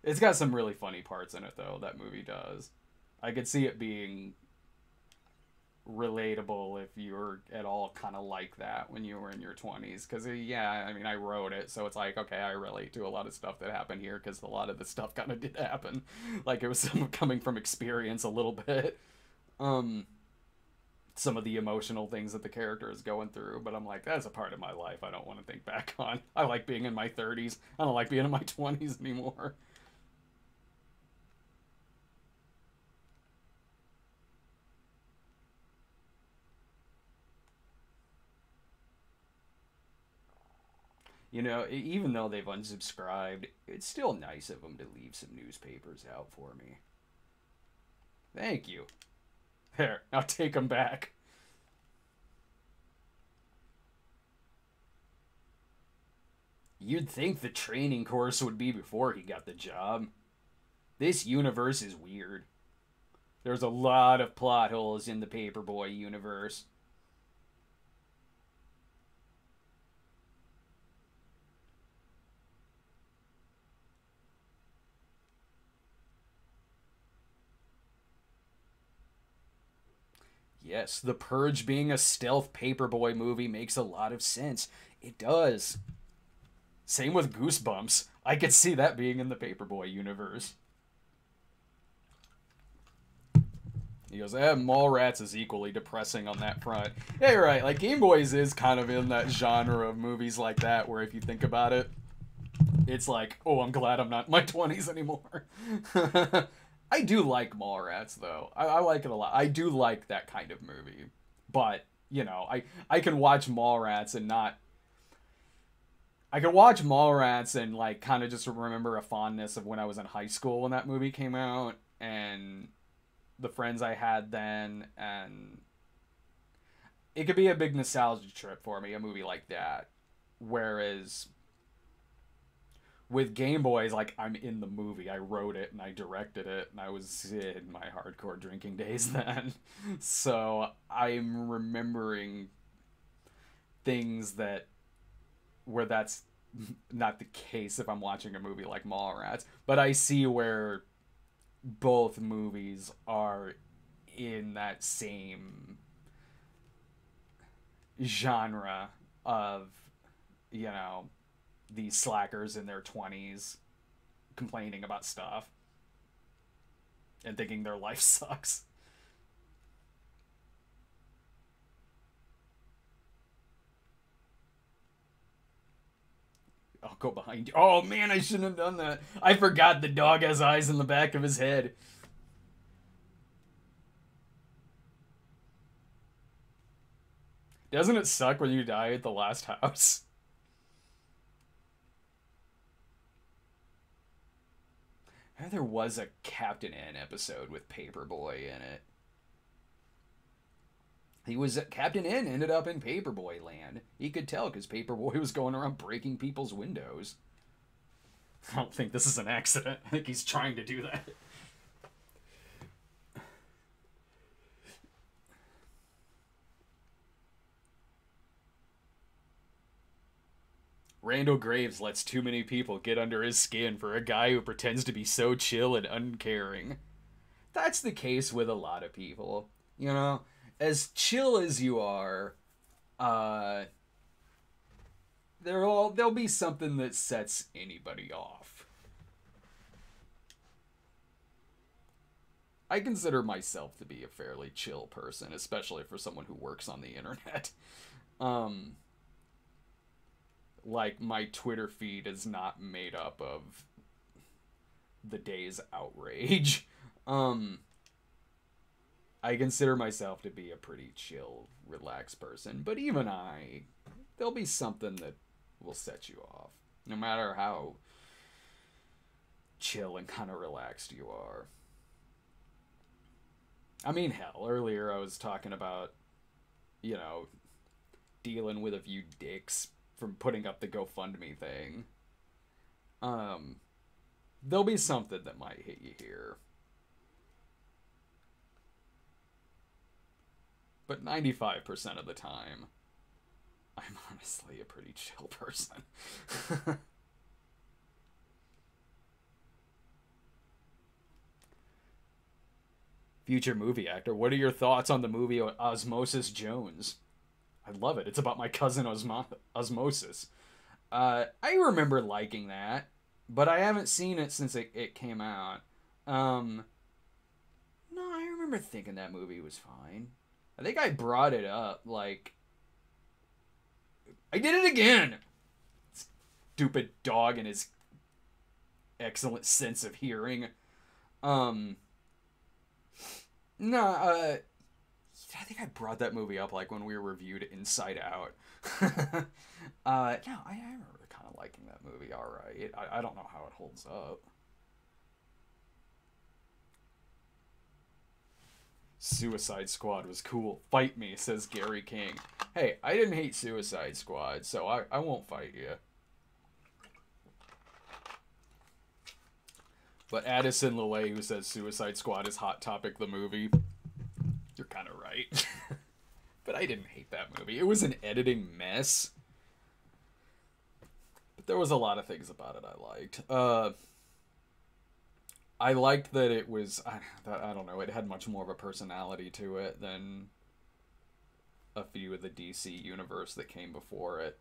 It's got some really funny parts in it, though, that movie does. I could see it being relatable if you were at all kind of like that when you were in your 20s. Because, yeah, I mean, I wrote it, so it's like, okay, I relate to a lot of stuff that happened here, because a lot of the stuff kind of did happen. Like, it was some coming from experience a little bit. Some of the emotional things that the character is going through, but I'm like, that's a part of my life I don't want to think back on. I like being in my 30s. I don't like being in my 20s anymore. Even though they've unsubscribed, it's still nice of them to leave some newspapers out for me. Thank you. There, I'll take them back. You'd think the training course would be before he got the job. This universe is weird. There's a lot of plot holes in the Paperboy universe. Yes, The Purge being a stealth Paperboy movie makes a lot of sense. It does. Same with Goosebumps. I could see that being in the Paperboy universe. He goes, Mallrats is equally depressing on that front. Yeah, you're right. Like, Game Boys is kind of in that genre of movies like that, where if you think about it, it's like, oh, I'm glad I'm not in my 20s anymore. I do like Mallrats, though. I like it a lot. I do like that kind of movie. But, you know, I can watch Mallrats and not... I can watch Mallrats and, like, kind of just remember a fondness of when I was in high school when that movie came out, and the friends I had then, and it could be a big nostalgia trip for me, a movie like that. Whereas with Game Boys, like, I'm in the movie. I wrote it and I directed it, and I was in my hardcore drinking days then. So I'm remembering things that where that's not the case if I'm watching a movie like Mallrats. But I see where both movies are in that same genre of, you know, these slackers in their 20s complaining about stuff and thinking their life sucks. I'll go behind you. Oh man, I shouldn't have done that. I forgot the dog has eyes in the back of his head. Doesn't it suck when you die at the last house? There was a Captain N episode with Paperboy in it. Captain N ended up in Paperboy land. He could tell because Paperboy was going around breaking people's windows. I don't think this is an accident. I think he's trying to do that. Randall Graves lets too many people get under his skin for a guy who pretends to be so chill and uncaring. That's the case with a lot of people. You know, as chill as you are, there'll be something that sets anybody off. I consider myself to be a fairly chill person, especially for someone who works on the internet. Like, my Twitter feed is not made up of the day's outrage. I consider myself to be a pretty chill, relaxed person, but even there'll be something that will set you off, no matter how chill and kind of relaxed you are. I mean, hell, earlier I was talking about, you know, dealing with a few dicks from putting up the GoFundMe thing. There'll be something that might hit you here. But 95% of the time, I'm honestly a pretty chill person. Future movie actor, what are your thoughts on the movie Osmosis Jones? I love it. It's about my cousin Osmosis. I remember liking that, but I haven't seen it since it came out. No, I remember thinking that movie was fine. I think I brought it up, like... I did it again! Stupid dog and his excellent sense of hearing. No, I think I brought that movie up, like, when we reviewed Inside Out. No, I remember kind of liking that movie, alright. I don't know how it holds up. Suicide Squad was cool. Fight me, says Gary King. Hey, I didn't hate Suicide Squad, so I won't fight you. But Addison LeLay, who says Suicide Squad is Hot Topic the movie, you're kind of right. But I didn't hate that movie. It was an editing mess. But there was a lot of things about it I liked. I liked that it was, I don't know, it had much more of a personality to it than a few of the DC universe that came before it.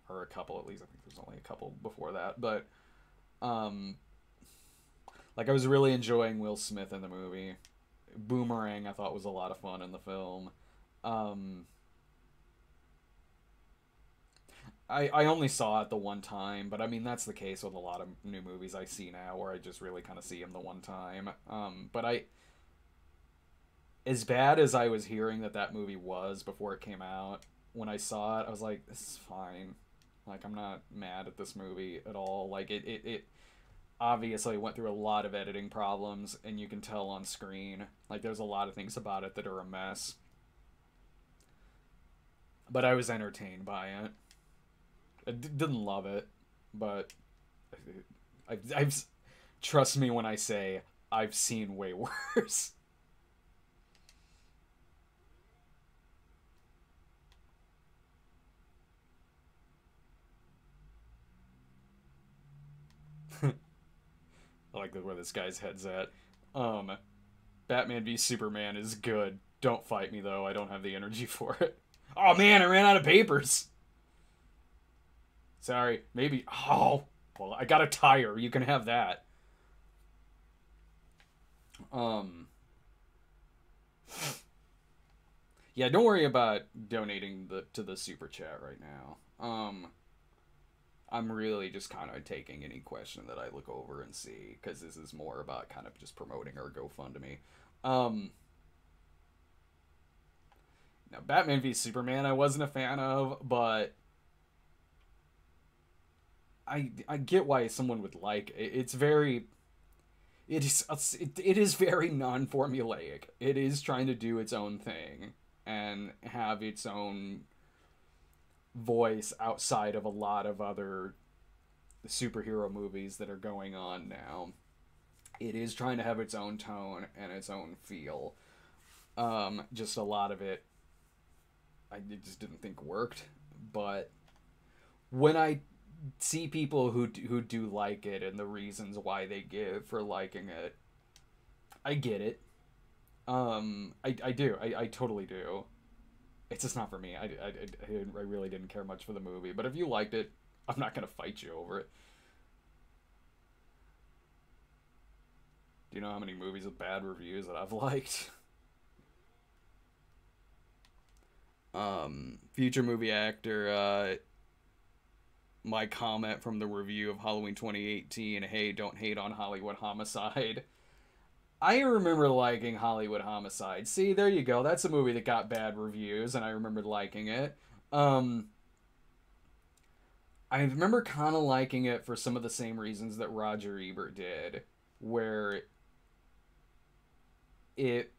or a couple at least. I think there's only a couple before that, but like I was really enjoying Will Smith in the movie. Boomerang I thought was a lot of fun in the film. I only saw it the one time, but I mean that's the case with a lot of new movies I see now, where I just really kind of see them the one time. But as bad as I was hearing that movie was before it came out, when I saw it, I was like, this is fine. Like, I'm not mad at this movie at all. Like, it obviously went through a lot of editing problems, and you can tell on screen. Like, there's a lot of things about it that are a mess. But I was entertained by it. I didn't love it, but I've trust me when I say I've seen way worse. I like where this guy's head's at. Batman v Superman is good. Don't fight me though. I don't have the energy for it. Oh man, I ran out of papers. Sorry, maybe. Oh, well, I got a tire. You can have that. Yeah, don't worry about donating to the super chat right now. I'm really just kind of taking any question that I look over and see, because this is more about kind of just promoting our GoFundMe. Now, Batman v Superman I wasn't a fan of, but I get why someone would like it. It is very non-formulaic. It is trying to do its own thing and have its own voice outside of a lot of other superhero movies that are going on now. It is trying to have its own tone and its own feel. Just a lot of it I just didn't think worked, but when I see people who do like it and the reasons why they give for liking it, I get it. I do. I totally do. It's just not for me. I really didn't care much for the movie. But if you liked it, I'm not going to fight you over it. Do you know how many movies with bad reviews that I've liked? Future movie actor, my comment from the review of Halloween 2018, hey, don't hate on Hollywood Homicide. I remember liking Hollywood Homicide. See, there you go. That's a movie that got bad reviews, and I remembered liking it. I remember kind of liking it for some of the same reasons that Roger Ebert did, where it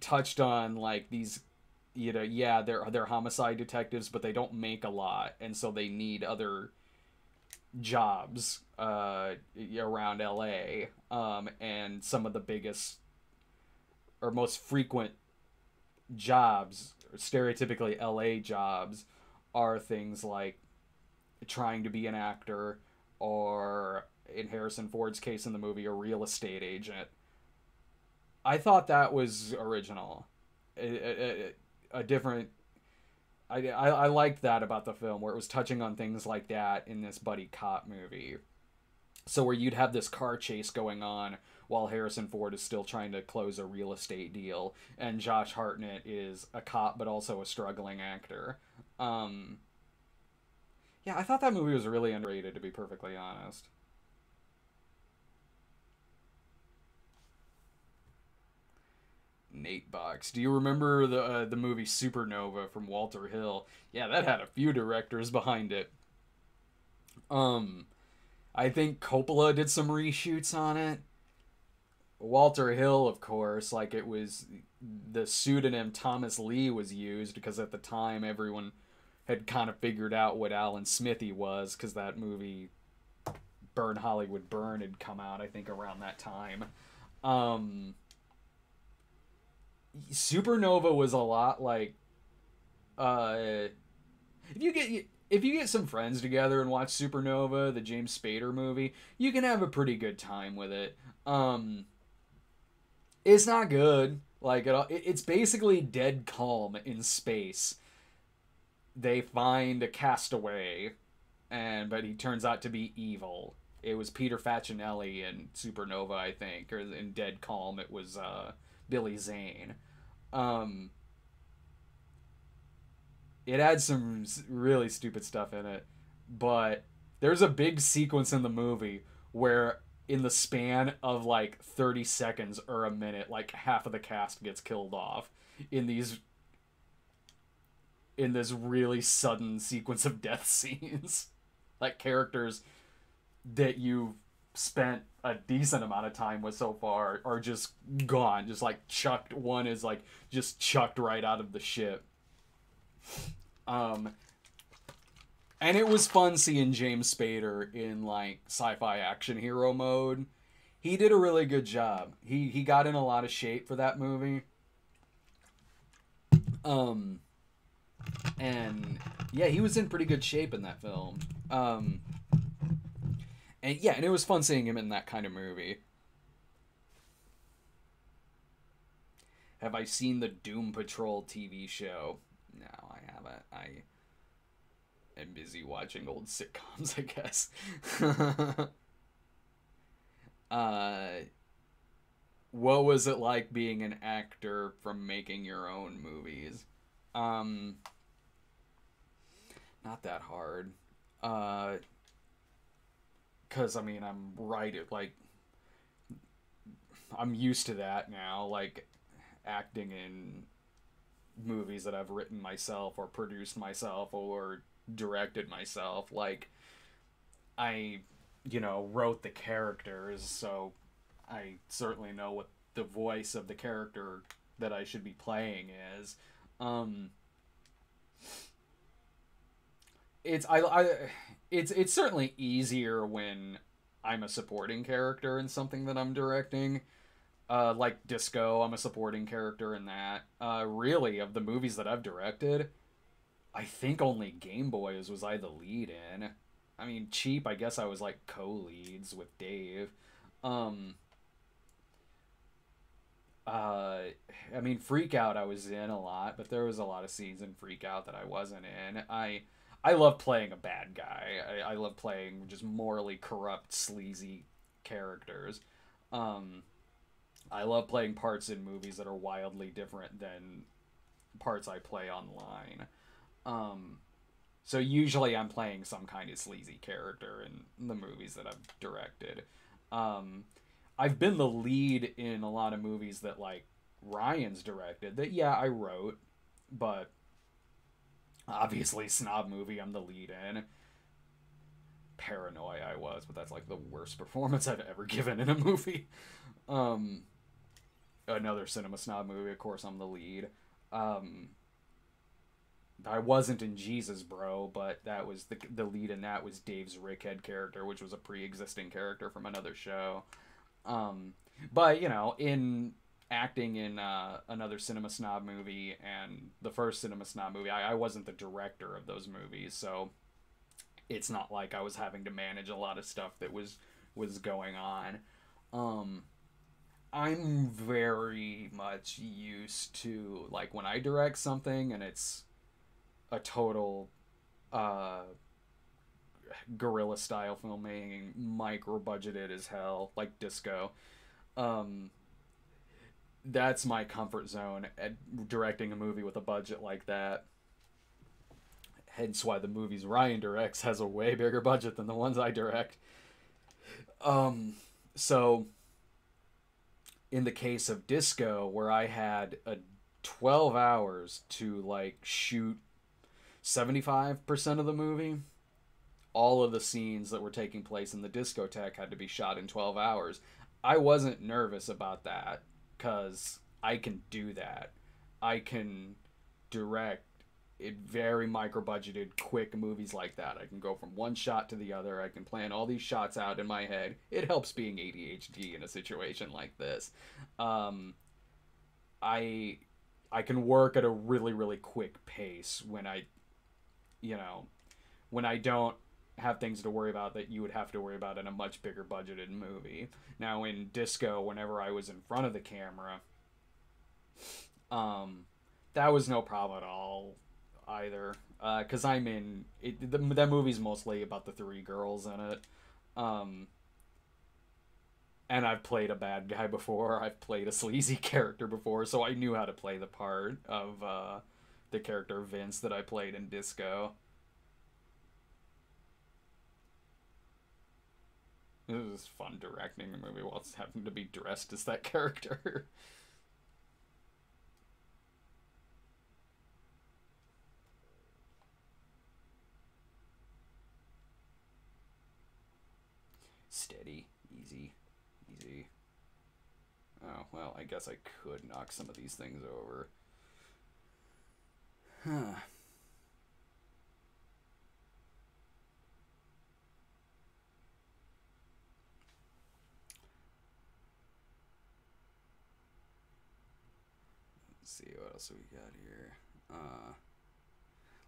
touched on, like, these, you know, yeah, they're homicide detectives, but they don't make a lot, and so they need other jobs around LA, and some of the biggest or most frequent jobs, stereotypically LA jobs, are things like trying to be an actor, or in Harrison Ford's case in the movie, a real estate agent. I thought that was original. A different... I liked that about the film, where it was touching on things like that in this buddy cop movie. So where you'd have this car chase going on while Harrison Ford is still trying to close a real estate deal, and Josh Hartnett is a cop but also a struggling actor. Yeah, I thought that movie was really underrated, to be perfectly honest. Nate Box. Do you remember the movie Supernova from Walter Hill? Yeah, that had a few directors behind it. I think Coppola did some reshoots on it. Walter Hill, of course, like, it was the pseudonym Thomas Lee was used because at the time everyone had kind of figured out what Alan Smithy was, because that movie Burn Hollywood Burn had come out, I think, around that time. Supernova was a lot like, if you get some friends together and watch Supernova, the James Spader movie, you can have a pretty good time with it. It's not good, like, at all. It's basically Dead Calm in space. they find a castaway, but he turns out to be evil. It was Peter Facinelli in Supernova, I think, or in Dead Calm it was Billy Zane. Um, it had some really stupid stuff in it, but there's a big sequence in the movie where in the span of like 30 seconds or a minute, like half of the cast gets killed off in these in this really sudden sequence of death scenes. Like characters that you've spent a decent amount of time with so far are just gone, just like chucked. One is like just chucked right out of the ship. And it was fun seeing James Spader in like sci-fi action hero mode. He did a really good job. He got in a lot of shape for that movie. And yeah, he was in pretty good shape in that film. And yeah, and it was fun seeing him in that kind of movie. Have I seen the Doom Patrol TV show? No, I haven't. I am busy watching old sitcoms, I guess. What was it like being an actor from making your own movies? Not that hard. Cause I mean, I'm used to that now, like acting in movies that I've written myself or produced myself or directed myself. Like I, wrote the characters, so I certainly know what the voice of the character that I should be playing is. It's certainly easier when I'm a supporting character in something that I'm directing. Like Disco, I'm a supporting character in that. Really, of the movies that I've directed, I think only Game Boys was I the lead in. I mean, Cheap, I guess I was like co-leads with Dave. I mean, Freak Out I was in a lot, but there was a lot of scenes in Freak Out that I wasn't in. I love playing a bad guy. I love playing just morally corrupt, sleazy characters. I love playing parts in movies that are wildly different than parts I play online. So usually I'm playing some kind of sleazy character in the movies that I've directed. I've been the lead in a lot of movies that like Ryan's directed that yeah, I wrote, but obviously Snob movie I'm the lead in. Paranoia I was, but that's like the worst performance I've ever given in a movie. Another Cinema Snob movie, of course I'm the lead. I wasn't in Jesus Bro, but that was the lead in that was Dave's Rickhead character, which was a pre-existing character from another show. But in acting in another Cinema Snob movie and the first Cinema Snob movie, I wasn't the director of those movies, so it's not like I was having to manage a lot of stuff that was going on. I'm very much used to like when I direct something and it's a total guerrilla style filmmaking, micro budgeted as hell, like Disco. That's my comfort zone at directing a movie with a budget like that. Hence why the movies Ryan directs has a way bigger budget than the ones I direct. So in the case of Disco, where I had 12 hours to like shoot 75% of the movie, all of the scenes that were taking place in the discotheque had to be shot in 12 hours. I wasn't nervous about that because I can do that. I can direct it very micro budgeted, quick movies like that. I can go from one shot to the other. I can plan all these shots out in my head. It helps being ADHD in a situation like this. I can work at a really, really quick pace when when I don't have things to worry about that you would have to worry about in a much bigger budgeted movie. Now in Disco, whenever I was in front of the camera, that was no problem at all either. Because I'm in it. That movie's mostly about the three girls in it. Um, and I've played a bad guy before. I've played a sleazy character before, so I knew how to play the part of the character Vince that I played in Disco. It was fun directing a movie while having to be dressed as that character. Steady, easy, easy. Oh, well, I guess I could knock some of these things over. Huh. Let's see what else we got here.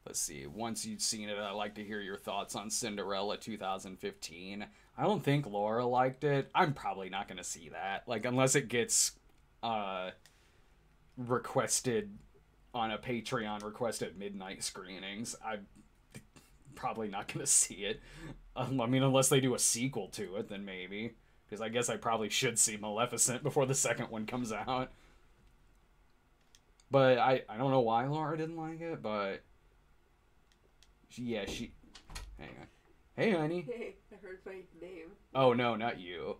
Let's see. Once you've seen it, I'd like to hear your thoughts on Cinderella 2015. I don't think Laura liked it. I'm probably not going to see that. Like, unless it gets requested on a Patreon requested midnight screenings, I'm probably not going to see it. I mean, unless they do a sequel to it, then maybe. Because I guess I probably should see Maleficent before the second one comes out. But I don't know why Laura didn't like it, but... she... Hang on. Hey, honey. Hey, I heard my name. Oh, no, not you.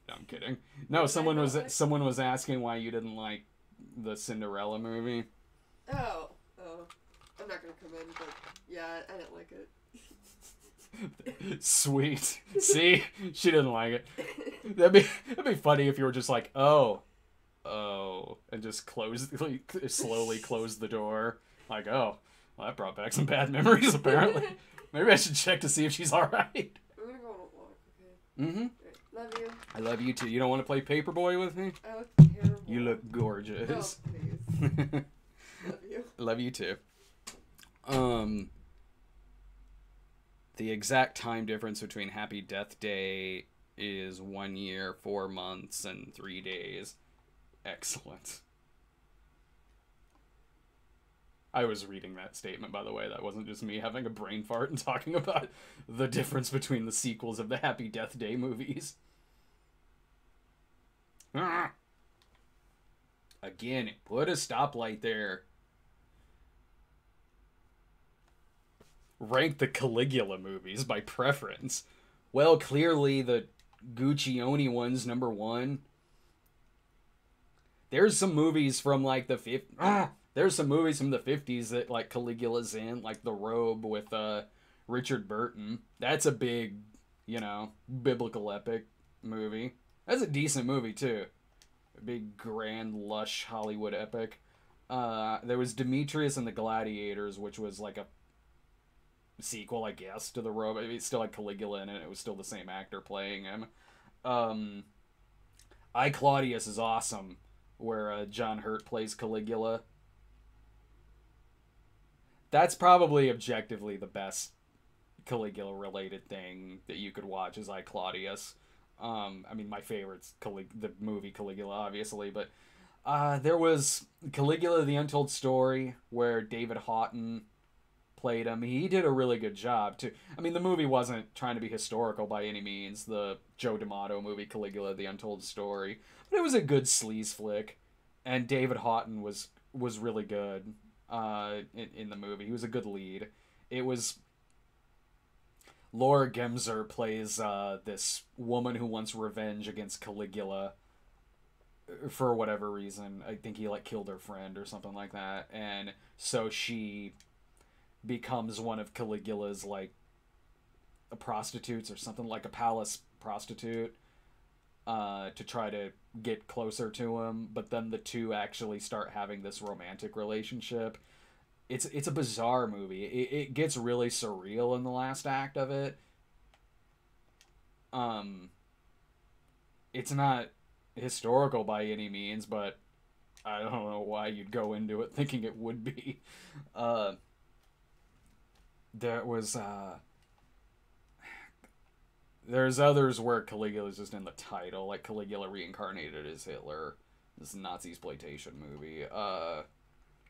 No, I'm kidding. No, someone was asking why you didn't like the Cinderella movie. Oh. I'm not gonna come in, but yeah, I didn't like it. Sweet. See? She didn't like it. That'd be funny if you were just like, oh, and just slowly close the door. Like, oh, well, that brought back some bad memories, apparently. Maybe I should check to see if she's alright. I'm gonna go on a walk, okay? Mm-hmm. Right. Love you. I love you, too. You don't want to play Paperboy with me? I look terrible. You look gorgeous. Oh, please. Love you. Love you, too. The exact time difference between Happy Death Day is 1 year, 4 months, and 3 days. Excellent. I was reading that statement, by the way. That wasn't just me having a brain fart and talking about the difference between the sequels of the Happy Death Day movies. Ah! Again, put a stoplight there. Rank the Caligula movies by preference. Well, clearly the Guccione one's number one. There's some movies from like the 50s. There's some movies from the 50s that like Caligula's in, like The Robe with Richard Burton. That's a big, biblical epic movie. That's a decent movie too. A big, grand, lush Hollywood epic. There was Demetrius and the Gladiators, which was like a sequel, I guess, to The Robe. It's still like Caligula in it. It was still the same actor playing him. I, Claudius is awesome, where John Hurt plays Caligula. That's probably objectively the best Caligula-related thing that you could watch is I, Claudius. I mean, my favorite's the movie Caligula, obviously, but there was Caligula, the Untold Story, where David Houghton played him. He did a really good job, too. I mean, the movie wasn't trying to be historical by any means, the Joe D'Amato movie Caligula, the Untold Story, but it was a good sleaze flick, and David Houghton was really good in the movie. He was a good lead. It was... Laura Gemser plays this woman who wants revenge against Caligula for whatever reason. I think he killed her friend or something like that, and so she becomes one of Caligula's prostitutes or something, like a palace prostitute, to try to get closer to him. But then the two actually start having this romantic relationship. It's a bizarre movie. It gets really surreal in the last act of it. It's not historical by any means, but I don't know why you'd go into it thinking it would be. There was there's others where Caligula's just in the title, like Caligula reincarnated as Hitler, this Nazi exploitation movie.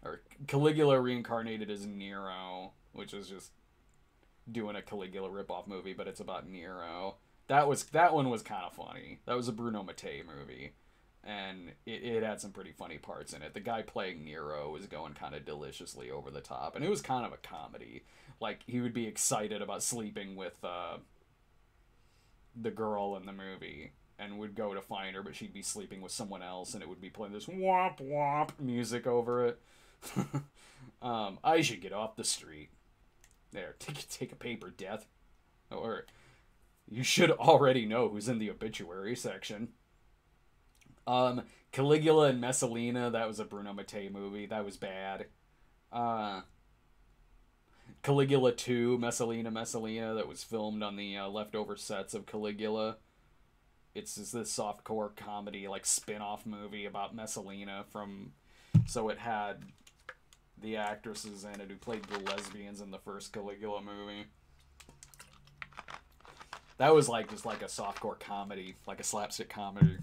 Or Caligula reincarnated as Nero, which is just doing a Caligula ripoff movie, but it's about Nero. That one was kind of funny. That was a Bruno Mattei movie, and it had some pretty funny parts in it. The guy playing Nero was going kind of deliciously over the top, and it was kind of a comedy. Like, he would be excited about sleeping with the girl in the movie, and would go to find her, but she'd be sleeping with someone else, and it would be playing this womp womp music over it. I should get off the street. There, take a paper, Death. Or, you should already know who's in the obituary section. Caligula and Messalina, that was a Bruno Mattei movie. That was bad. Caligula 2, Messalina, that was filmed on the leftover sets of Caligula. It's just this softcore comedy, like, spin-off movie about Messalina from... So it had the actresses in it who played the lesbians in the first Caligula movie. That was like just like a softcore comedy, like a slapstick comedy.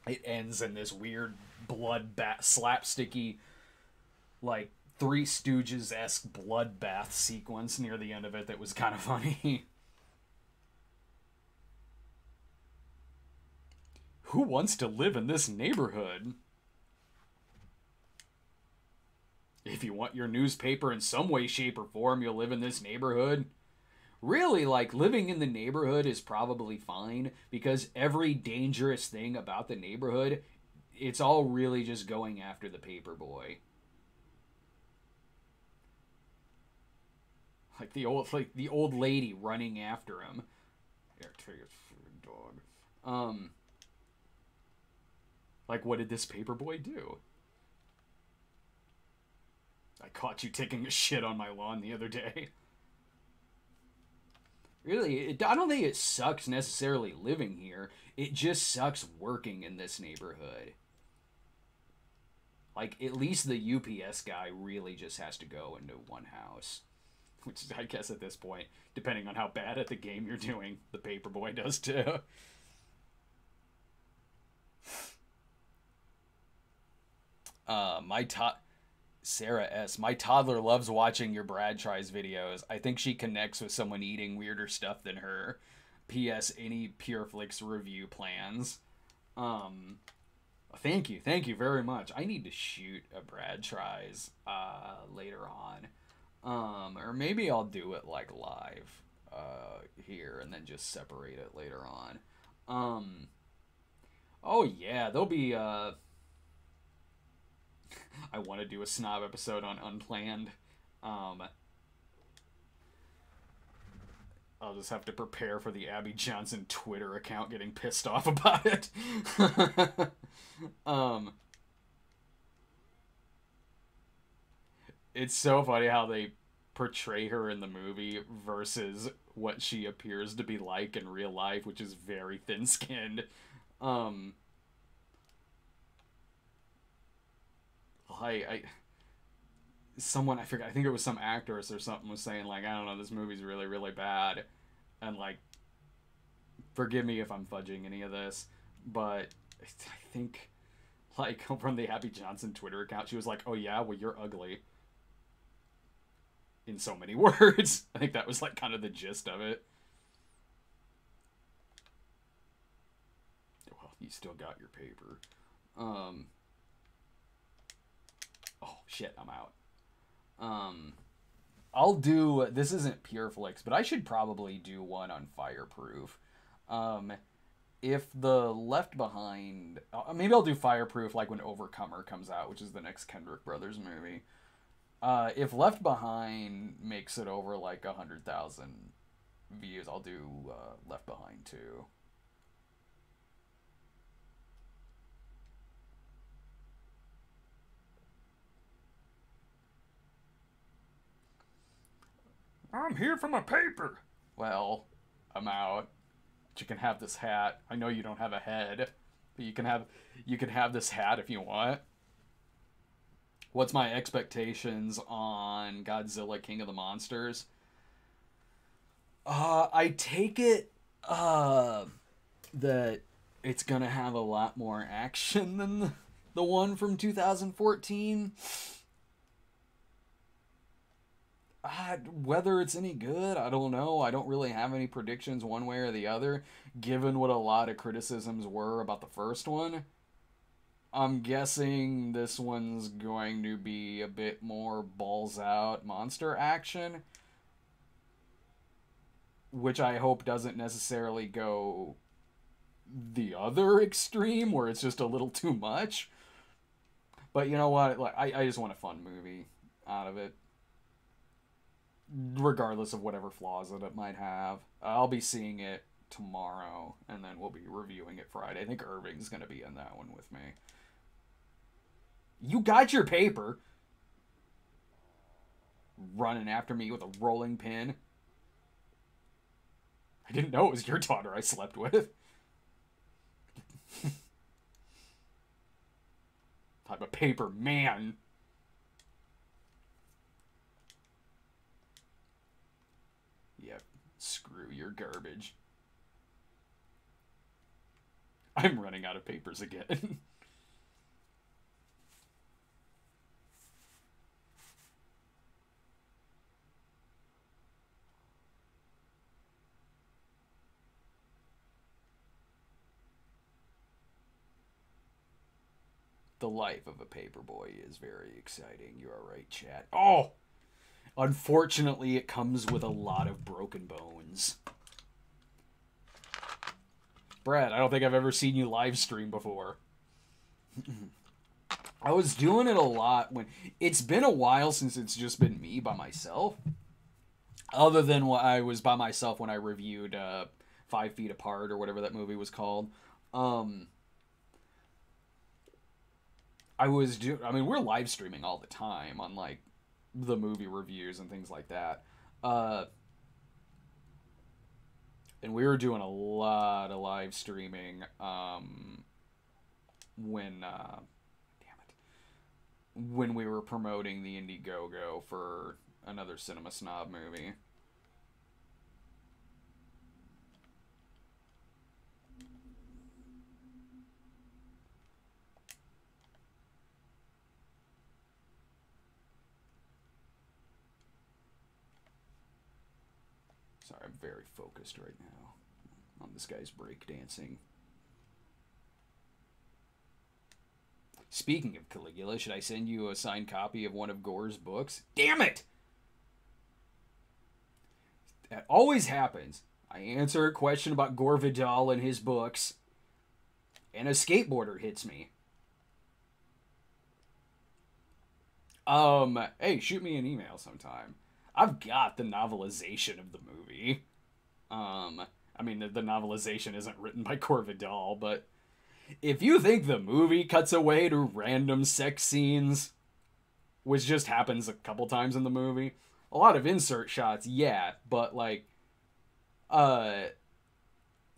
It ends in this weird slapsticky, like Three Stooges-esque bloodbath sequence near the end of it that was kind of funny. Who wants to live in this neighborhood? If you want your newspaper in some way, shape, or form, you'll live in this neighborhood. Really, like, living in the neighborhood is probably fine, because every dangerous thing about the neighborhood, it's all really just going after the Paperboy. Like the old lady running after him. Here, take your dog. Like, what did this Paperboy do? I caught you taking a shit on my lawn the other day. Really, I don't think it sucks necessarily living here. It just sucks working in this neighborhood. Like, at least the UPS guy really just has to go into one house. Which, I guess at this point, depending on how bad at the game you're doing, the Paperboy does too. Sarah S. My toddler loves watching your Brad Tries videos. I think she connects with someone eating weirder stuff than her. P.S. Any Pure Flix review plans? Thank you very much. I need to shoot a Brad Tries later on. Or maybe I'll do it like live here and then just separate it later on. Oh yeah, there'll be I want to do a Snob episode on Unplanned. I'll just have to prepare for the Abby Johnson Twitter account getting pissed off about it. It's so funny how they portray her in the movie versus what she appears to be like in real life, which is very thin-skinned. Someone, I forget, I think it was some actress or something, was saying, like, I don't know, this movie's really, really bad. And, like, forgive me if I'm fudging any of this, but I think, like, from the Abby Johnson Twitter account, she was like, oh yeah, well, you're ugly. In so many words. I think that was, like, kind of the gist of it. Well, you still got your paper. Oh, shit, I'm out. I'll do... This isn't Pure Flix, but I should probably do one on Fireproof. If the Left Behind... maybe I'll do Fireproof, like, when Overcomer comes out, which is the next Kendrick Brothers movie. If Left Behind makes it over, like, 100,000 views, I'll do Left Behind, too. I'm here for my paper. Well, I'm out. But you can have this hat. I know you don't have a head, but you can have this hat if you want. What's my expectations on Godzilla King of the Monsters? I take it that it's gonna have a lot more action than the one from 2014. Whether it's any good, I don't know. I don't really have any predictions one way or the other, given what a lot of criticisms were about the first one. I'm guessing this one's going to be a bit more balls out monster action, which I hope doesn't necessarily go the other extreme where it's just a little too much. But you know what? Like, I just want a fun movie out of it, regardless of whatever flaws that it might have. I'll be seeing it tomorrow, and then we'll be reviewing it Friday. I think Irving's going to be in that one with me. You got your paper. Running after me with a rolling pin. I didn't know it was your daughter I slept with. I'm a paper man. Yep, screw your garbage. I'm running out of papers again. The life of a paperboy is very exciting. You are right, chat. Oh! Unfortunately, it comes with a lot of broken bones. Brad, I don't think I've ever seen you live stream before. I was doing it a lot when... It's been a while since it's just been me by myself. Other than what I was by myself when I reviewed 5 Feet Apart or whatever that movie was called. I mean, we're live streaming all the time on, like, the movie reviews and things like that. And we were doing a lot of live streaming when we were promoting the Indiegogo for another Cinema Snob movie. Sorry, I'm very focused right now on this guy's breakdancing. Speaking of Caligula, should I send you a signed copy of one of Gore's books? Damn it! That always happens. I answer a question about Gore Vidal and his books, and a skateboarder hits me. Hey, shoot me an email sometime. I've got the novelization of the movie. I mean, the novelization isn't written by Gore Vidal, but if you think the movie cuts away to random sex scenes, which just happens a couple times in the movie, a lot of insert shots, yeah, but, like, the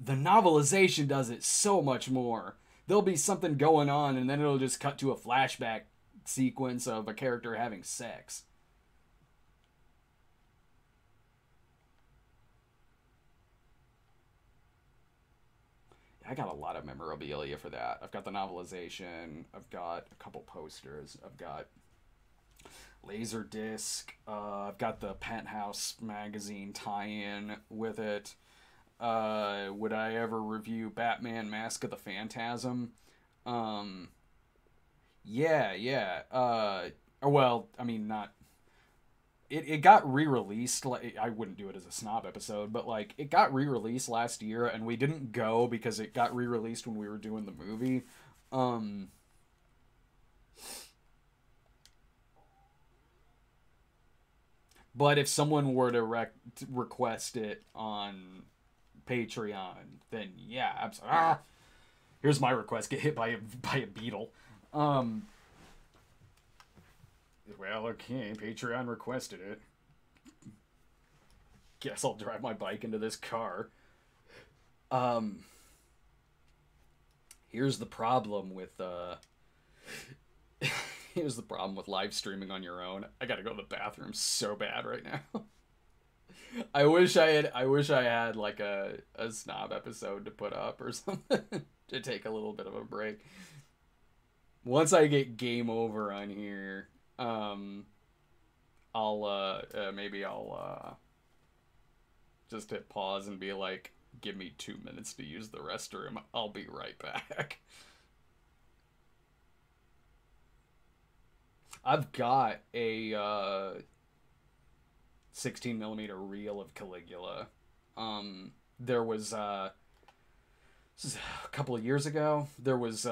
novelization does it so much more. There'll be something going on, and then it'll just cut to a flashback sequence of a character having sex. I got a lot of memorabilia for that. I've got the novelization. I've got a couple posters. I've got Laserdisc. I've got the Penthouse magazine tie-in with it. Would I ever review Batman Mask of the Phantasm? Yeah. Well, I mean, not... It got re-released. Like, I wouldn't do it as a Snob episode, but, like, it got re-released last year, and we didn't go because it got re-released when we were doing the movie. But if someone were to request it on Patreon, then yeah, absolutely. Here's my request: get hit by a beetle. Well, okay, Patreon requested it. Guess I'll drive my bike into this car. Here's the problem with here's the problem with live streaming on your own. I gotta go to the bathroom so bad right now. I wish I had like a Snob episode to put up or something to take a little bit of a break. Once I get game over on here, maybe I'll just hit pause and be like, give me 2 minutes to use the restroom. I'll be right back. I've got a 16 millimeter reel of Caligula. There was this is a couple of years ago. There was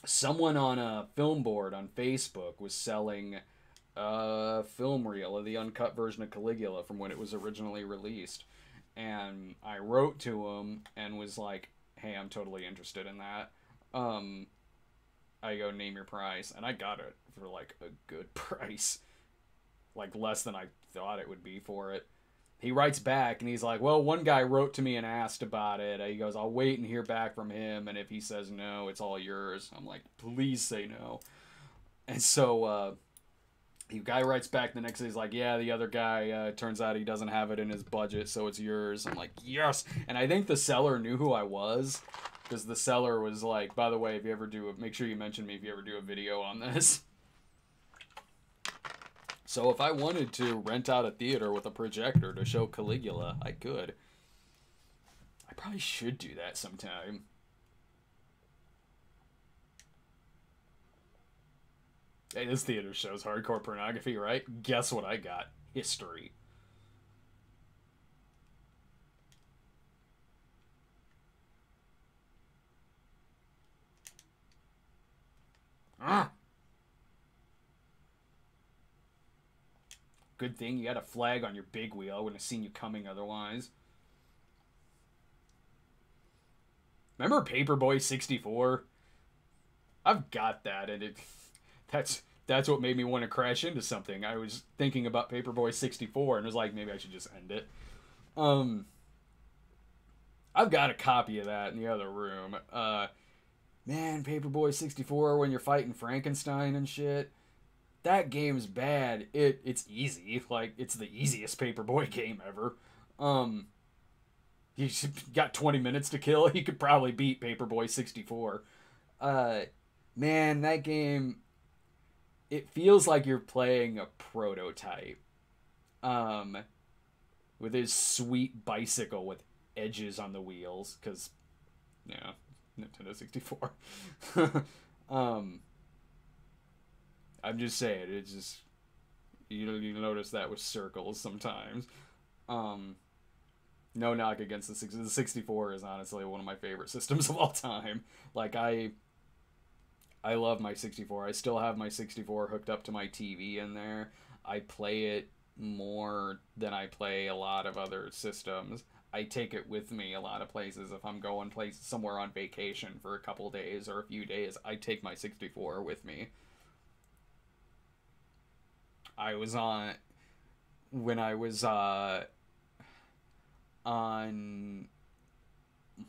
someone on a film board on Facebook was selling a film reel of the uncut version of Caligula from when it was originally released, and I wrote to him and was like, "Hey, I'm totally interested in that." I go, name your price, and I got it for like a good price, like less than I thought it would be for it. He writes back and he's like, well, one guy wrote to me and asked about it. He goes, I'll wait and hear back from him, and if he says no, it's all yours. I'm like, please say no. And so the guy writes back the next day. He's like, yeah, the other guy, turns out he doesn't have it in his budget, so it's yours. I'm like, yes. And I think the seller knew who I was, because the seller was like, by the way, if you ever do it, make sure you mention me if you ever do a video on this. So if I wanted to rent out a theater with a projector to show Caligula, I could. I probably should do that sometime. Hey, this theater shows hardcore pornography, right? Guess what I got? History. Ah! Good thing you had a flag on your big wheel. I wouldn't have seen you coming otherwise. Remember Paperboy 64? I've got that, and that's what made me want to crash into something. I was thinking about Paperboy 64 and was like, maybe I should just end it. I've got a copy of that in the other room. Man, Paperboy 64, when you're fighting Frankenstein and shit, that game's bad. It's easy. Like, it's the easiest Paperboy game ever. You got 20 minutes to kill. You could probably beat Paperboy 64. Man, that game, it feels like you're playing a prototype. With his sweet bicycle with edges on the wheels, because, yeah, Nintendo 64. I'm just saying, it's just, you notice that with circles sometimes. No knock against the 60. The 64 is honestly one of my favorite systems of all time. Like, I love my 64. I still have my 64 hooked up to my TV in there. I play it more than I play a lot of other systems. I take it with me a lot of places. If I'm going somewhere on vacation for a couple days or a few days, I take my 64 with me. When I was on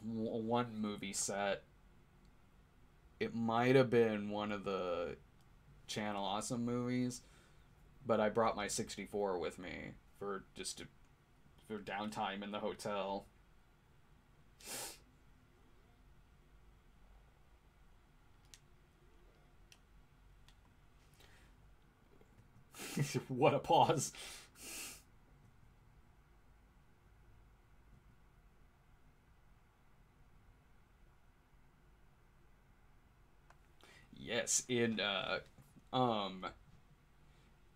one movie set, it might have been one of the Channel Awesome movies, but I brought my 64 with me for downtime in the hotel. What a pause. Yes, in the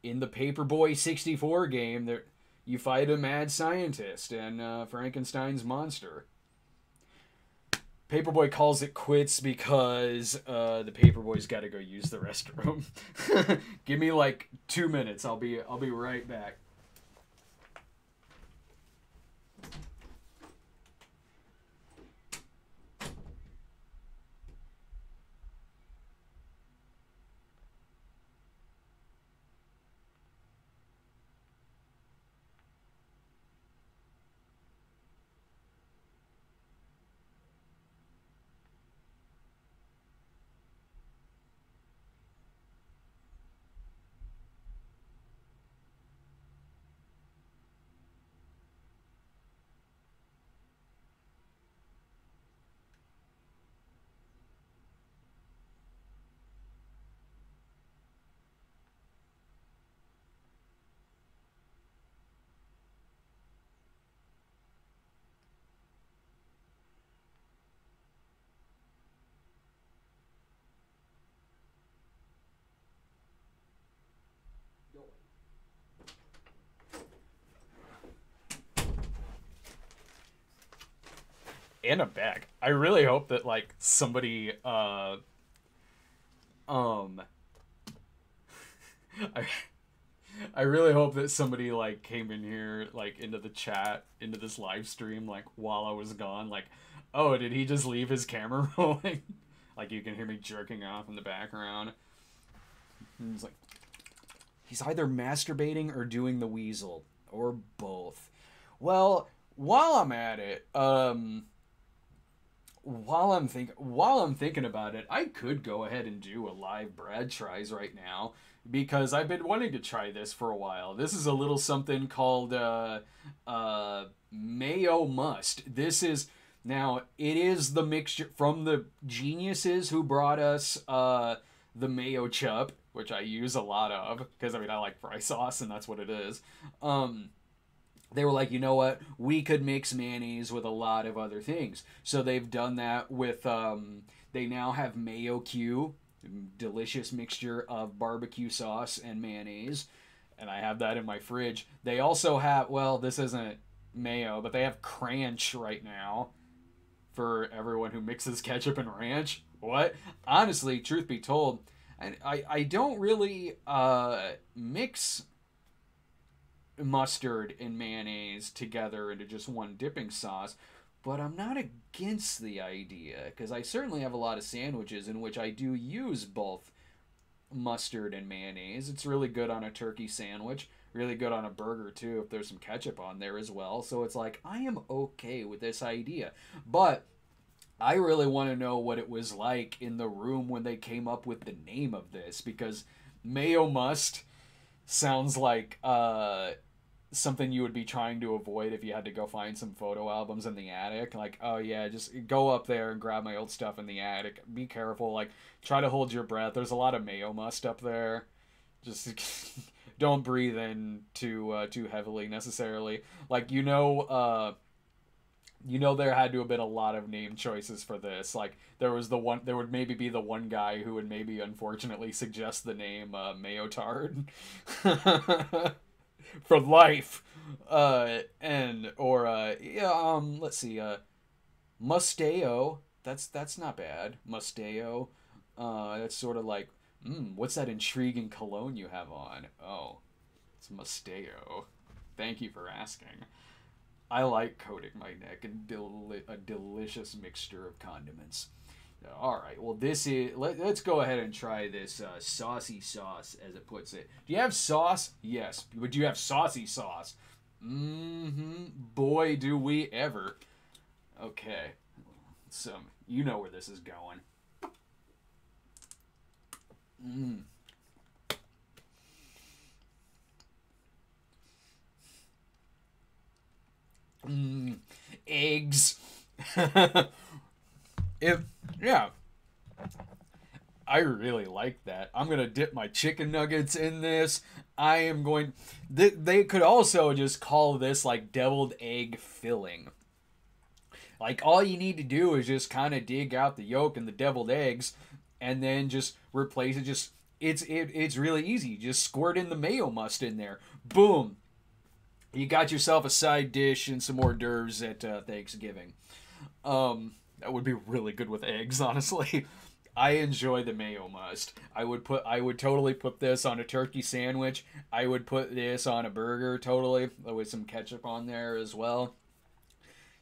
Paperboy 64 game, there you fight a mad scientist and Frankenstein's monster. Paperboy calls it quits because the Paperboy's got to go use the restroom. Give me like 2 minutes. I'll be right back. And I'm back. I really hope that, like, somebody, I, I really hope that somebody, like, came in here, like, into the chat, into this live stream, like, while I was gone, like, oh, did he just leave his camera rolling? Like, you can hear me jerking off in the background. And he's like, he's either masturbating or doing the weasel, or both. Well, while I'm at it, while I'm thinking about it, I could go ahead and do a live Brad tries right now because I've been wanting to try this for a while. This is a little something called Mayo Must. This is now it is the mixture from the geniuses who brought us the Mayo Chup, which I use a lot of because I mean I like fry sauce and that's what it is. They were like, you know what? We could mix mayonnaise with a lot of other things. So they've done that with, they now have Mayo Q, delicious mixture of barbecue sauce and mayonnaise. And I have that in my fridge. They also have, well, this isn't mayo, but they have Cranch right now for everyone who mixes ketchup and ranch. What? Honestly, truth be told, I don't really mix mustard and mayonnaise together into just one dipping sauce, but I'm not against the idea because I certainly have a lot of sandwiches in which I do use both mustard and mayonnaise. It's really good on a turkey sandwich, really good on a burger too if there's some ketchup on there as well. So it's like I am okay with this idea, but I really want to know what it was like in the room when they came up with the name of this because Mayo Must sounds like something you would be trying to avoid if you had to go find some photo albums in the attic. Like, oh yeah, just go up there and grab my old stuff in the attic. Be careful. Like, try to hold your breath. There's a lot of Mayo Must up there. Just don't breathe in too heavily necessarily. Like, you know, there had to have been a lot of name choices for this. Like, there would maybe be the one guy who would maybe unfortunately suggest the name Mayotard. For life. Let's see, Musteo. That's not bad. Musteo. That's sort of like, what's that intriguing cologne you have on? Oh, it's Musteo. Thank you for asking. I like coating my neck in a delicious mixture of condiments. All right, well, this is... Let's go ahead and try this saucy sauce, as it puts it. Do you have sauce? Yes. But do you have saucy sauce? Mm-hmm. Boy, do we ever. Okay. So, you know where this is going. Eggs. Yeah. I really like that. I'm going to dip my chicken nuggets in this. I am going... They could also just call this, like, deviled egg filling. Like, all you need to do is just kind of dig out the yolk and the deviled eggs, and then just replace it. It's really easy. Just squirt in the Mayo Must in there. Boom. You got yourself a side dish and some hors d'oeuvres at Thanksgiving. That would be really good with eggs, honestly. I enjoy the Mayo Must. I would totally put this on a turkey sandwich. I would put this on a burger, totally, with some ketchup on there as well.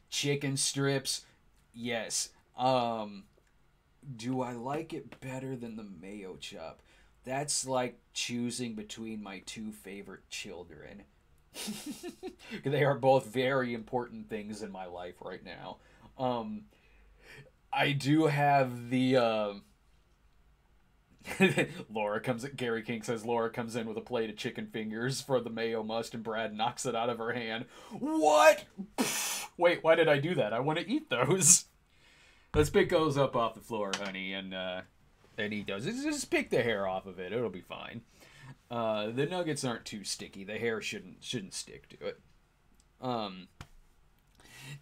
Chicken strips, yes. Do I like it better than the Mayo Chup? That's like choosing between my two favorite children. They are both very important things in my life right now. I do have the Gary King says Laura comes in with a plate of chicken fingers for the Mayo Must and Brad knocks it out of her hand. What? Wait, why did I do that? I want to eat those. Let's pick those up off the floor, honey, and eat those. Just pick the hair off of it. It'll be fine. The nuggets aren't too sticky. The hair shouldn't stick to it.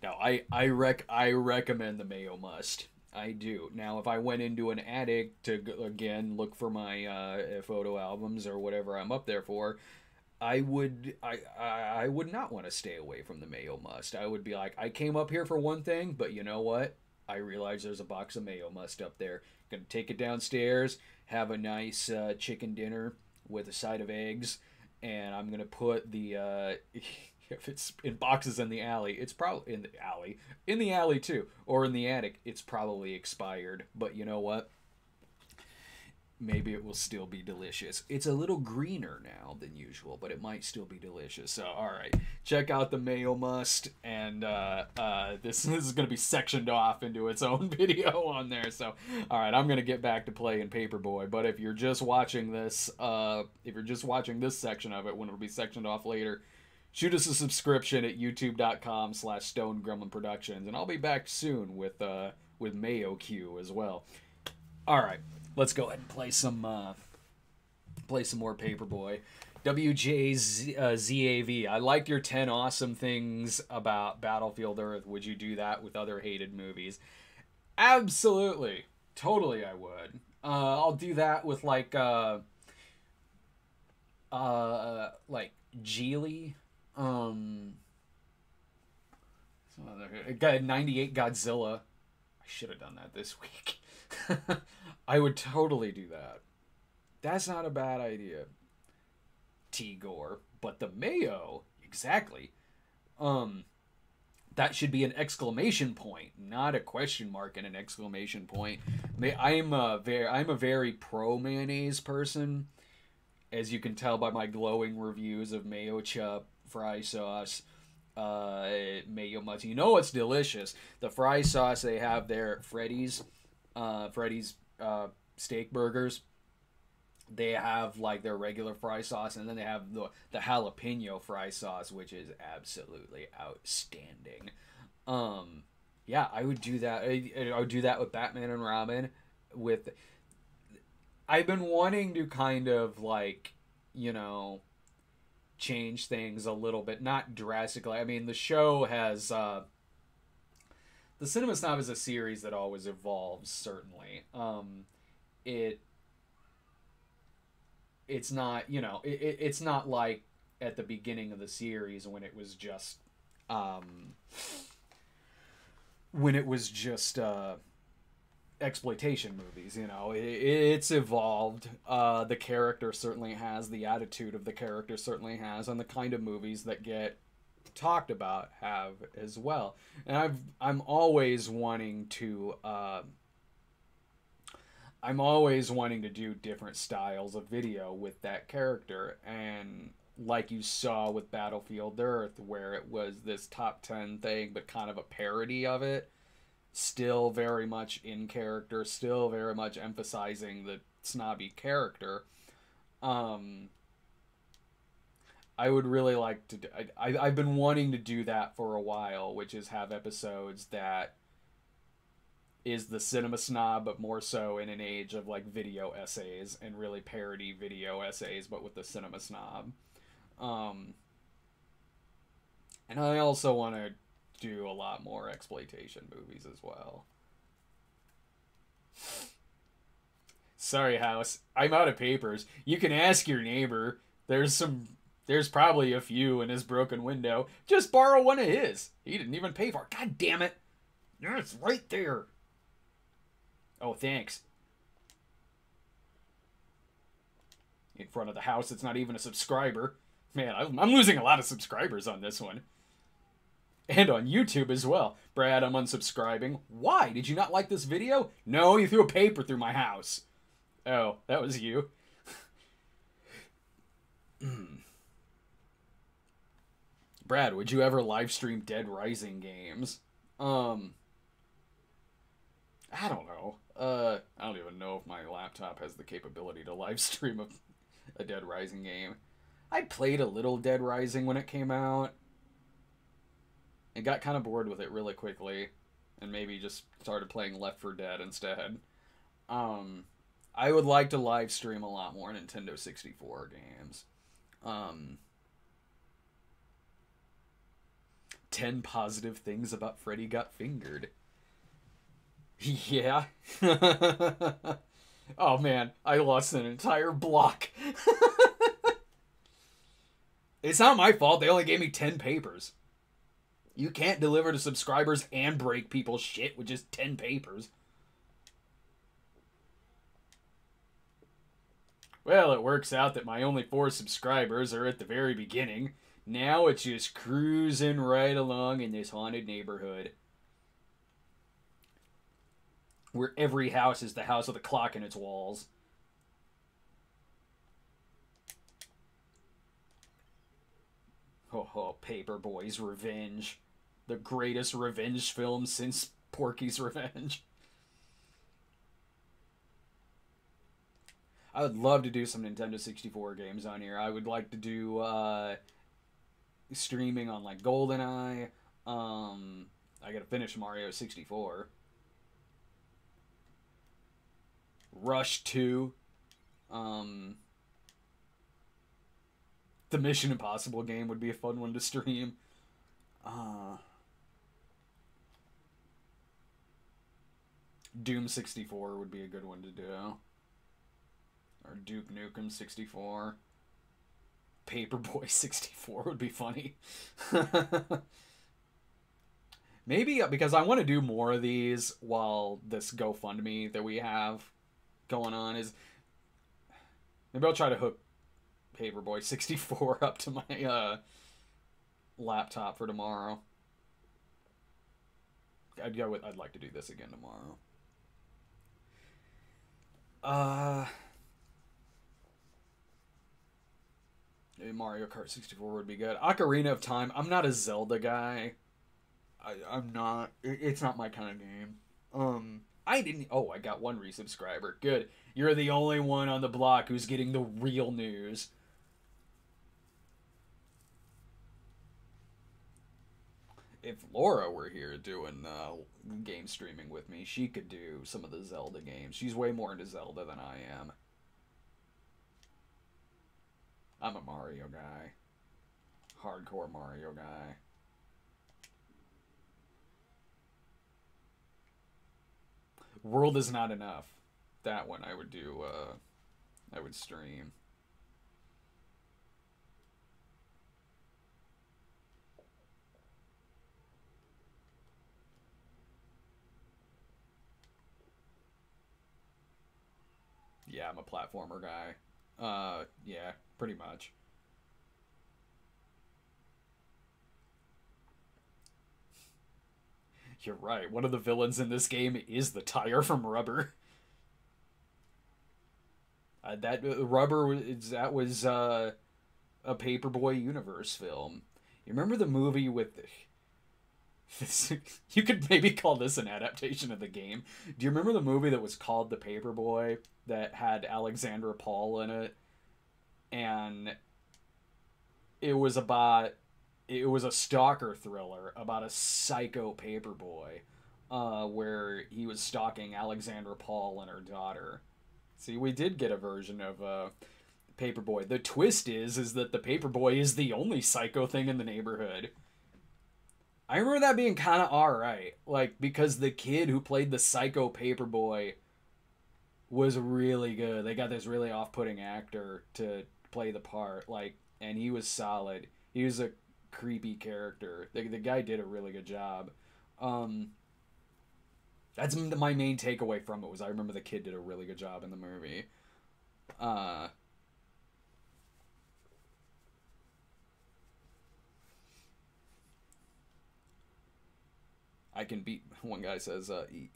No, I recommend the Mayo Must. I do. Now, if I went into an attic to, again, look for my photo albums or whatever I'm up there for, I would not want to stay away from the mayo must. I would be like, I came up here for one thing, but you know what? I realize there's a box of mayo must up there. Gonna take it downstairs, have a nice chicken dinner with a side of eggs, and I'm gonna put the if it's in boxes in the alley, it's probably in the alley too, or in the attic. It's probably expired, but you know what? Maybe it will still be delicious. It's a little greener now than usual, but it might still be delicious. So, all right, check out the mayo must, and this is going to be sectioned off into its own video on there. So, all right, I'm going to get back to playing Paperboy. But if you're just watching this, section of it, when it'll be sectioned off later, shoot us a subscription at youtube.com/StoneGremlin Productions, and I'll be back soon with Mayo Q as well. All right. Let's go ahead and play some more Paperboy. WJZAV. I liked your 10 awesome things about Battlefield Earth. Would you do that with other hated movies? Absolutely. Totally I would. I'll do that with like Geely. Some other 98 Godzilla. I should have done that this week. I would totally do that. That's not a bad idea. T-Gore. But the mayo, exactly. That should be an exclamation point, not a question mark and an exclamation point. I'm a very pro mayonnaise person, as you can tell by my glowing reviews of mayo chup, fry sauce, mayo must. You know it's delicious. The fry sauce they have there at Freddy's steak burgers, they have like their regular fry sauce, and then they have the jalapeno fry sauce, which is absolutely outstanding. Yeah, I would do that. I would do that with Batman and Robin. I've been wanting to kind of like, change things a little bit, not drastically. I mean, the show has the Cinema Snob is a series that always evolves, certainly. It's not, it's not like at the beginning of the series when it was just exploitation movies. It's evolved. The character certainly has, the attitude of the character certainly has, and the kind of movies that get talked about have as well. And I'm always wanting to do different styles of video with that character, and like you saw with Battlefield Earth, where it was this top 10 thing but kind of a parody of it, still very much in character, still very much emphasizing the snobby character. I would really like to I've been wanting to do that for a while, which is have episodes that is the Cinema Snob, but more so in an age of like video essays, and really parody video essays, but with the Cinema Snob. And I also want to do a lot more exploitation movies as well. Sorry, House. I'm out of papers. You can ask your neighbor. There's probably a few in his broken window. Just borrow one of his. He didn't even pay for it. God damn it. Yeah, it's right there. Oh, thanks. In front of the house, it's not even a subscriber. Man, I'm losing a lot of subscribers on this one. And on YouTube as well. Brad, I'm unsubscribing. Why? Did you not like this video? No, you threw a paper through my house. Oh, that was you. Brad, would you ever live stream Dead Rising games? I don't know. I don't even know if my laptop has the capability to live stream a Dead Rising game. I played a little Dead Rising when it came out, and got kind of bored with it really quickly, and maybe just started playing Left 4 Dead instead. I would like to live stream a lot more Nintendo 64 games. 10 positive things about Freddy Got Fingered. Yeah. Oh man, I lost an entire block. It's not my fault. They only gave me 10 papers. You can't deliver to subscribers and break people's shit with just 10 papers. Well, it works out that my only 4 subscribers are at the very beginning. Now it's just cruising right along in this haunted neighborhood. Where every house is the house with a clock in its walls. Oh, Paperboy's Revenge. The greatest revenge film since Porky's Revenge. I would love to do some Nintendo 64 games on here. I would like to do streaming on like GoldenEye. I gotta finish Mario 64. Rush 2. The Mission Impossible game would be a fun one to stream. Doom 64 would be a good one to do. Or Duke Nukem 64. Paperboy 64 would be funny. Maybe, because I want to do more of these while this GoFundMe that we have going on is... Maybe I'll try to hook Paperboy 64 up to my laptop for tomorrow. I'd like to do this again tomorrow. Mario Kart 64 would be good. Ocarina of Time. I'm not a Zelda guy. I'm not. It's not my kind of game. I didn't. Oh, I got 1 resubscriber. Good. You're the only one on the block who's getting the real news. If Laura were here doing game streaming with me, she could do some of the Zelda games. She's way more into Zelda than I am. I'm a Mario guy. Hardcore Mario guy. World is Not Enough. That one I would do, I would stream. Yeah, I'm a platformer guy. Yeah, pretty much. You're right. One of the villains in this game is the tire from Rubber. Rubber was a Paperboy universe film. You remember the movie with you could maybe call this an adaptation of the game. Do you remember the movie that was called The Paperboy that had Alexandra Paul in it? And it was a stalker thriller about a psycho paperboy, where he was stalking Alexandra Paul and her daughter. See, we did get a version of Paperboy. The twist is that the Paperboy is the only psycho thing in the neighborhood. I remember that being kind of alright, like, because the kid who played the psycho Paperboy was really good. They got this really off-putting actor to play the part, like, and he was solid. He was a creepy character. The guy did a really good job. That's my main takeaway from it, was I remember the kid did a really good job in the movie. I can beat, one guy says,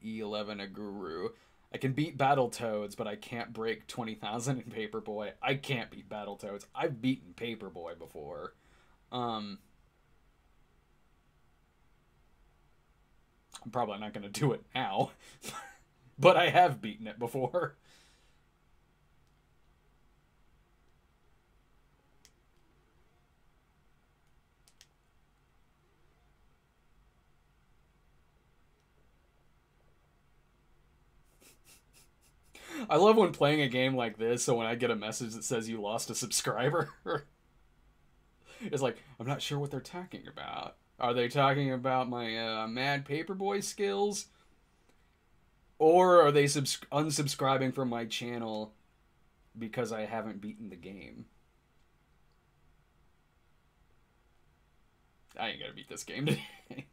E11 a guru. I can beat Battletoads, but I can't break 20,000 in Paperboy. I can't beat Battletoads. I've beaten Paperboy before. I'm probably not going to do it now, but I have beaten it before. I love when playing a game like this, so when I get a message that says you lost a subscriber, it's like, I'm not sure what they're talking about. Are they talking about my mad Paperboy skills? Or are they unsubscribing from my channel because I haven't beaten the game? I ain't gonna beat this game today.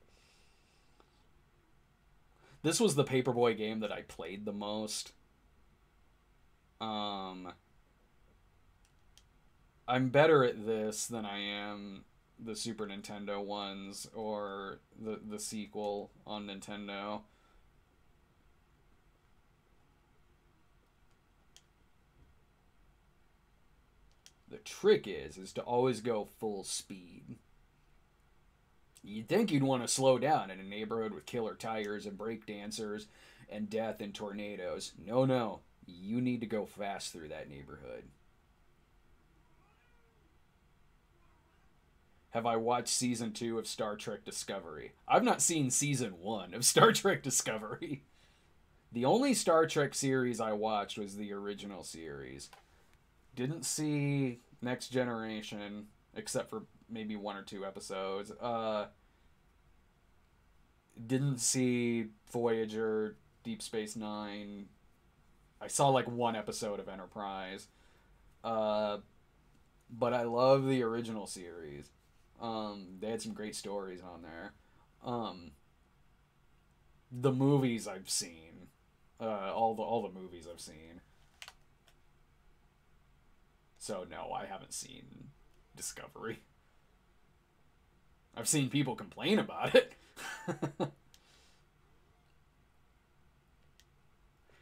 This was the Paperboy game that I played the most. I'm better at this than I am the Super Nintendo ones or the sequel on Nintendo. The trick is to always go full speed. You'd think you'd want to slow down in a neighborhood with killer tires and breakdancers and death and tornadoes. No, no. You need to go fast through that neighborhood. Have I watched Season 2 of Star Trek Discovery? I've not seen Season 1 of Star Trek Discovery. The only Star Trek series I watched was the original series. Didn't see Next Generation, except for maybe 1 or 2 episodes. Didn't see Voyager, Deep Space Nine. I saw like 1 episode of Enterprise. But I love the original series. They had some great stories on there. The movies I've seen, all the movies I've seen. So no, I haven't seen Discovery. I've seen people complain about it.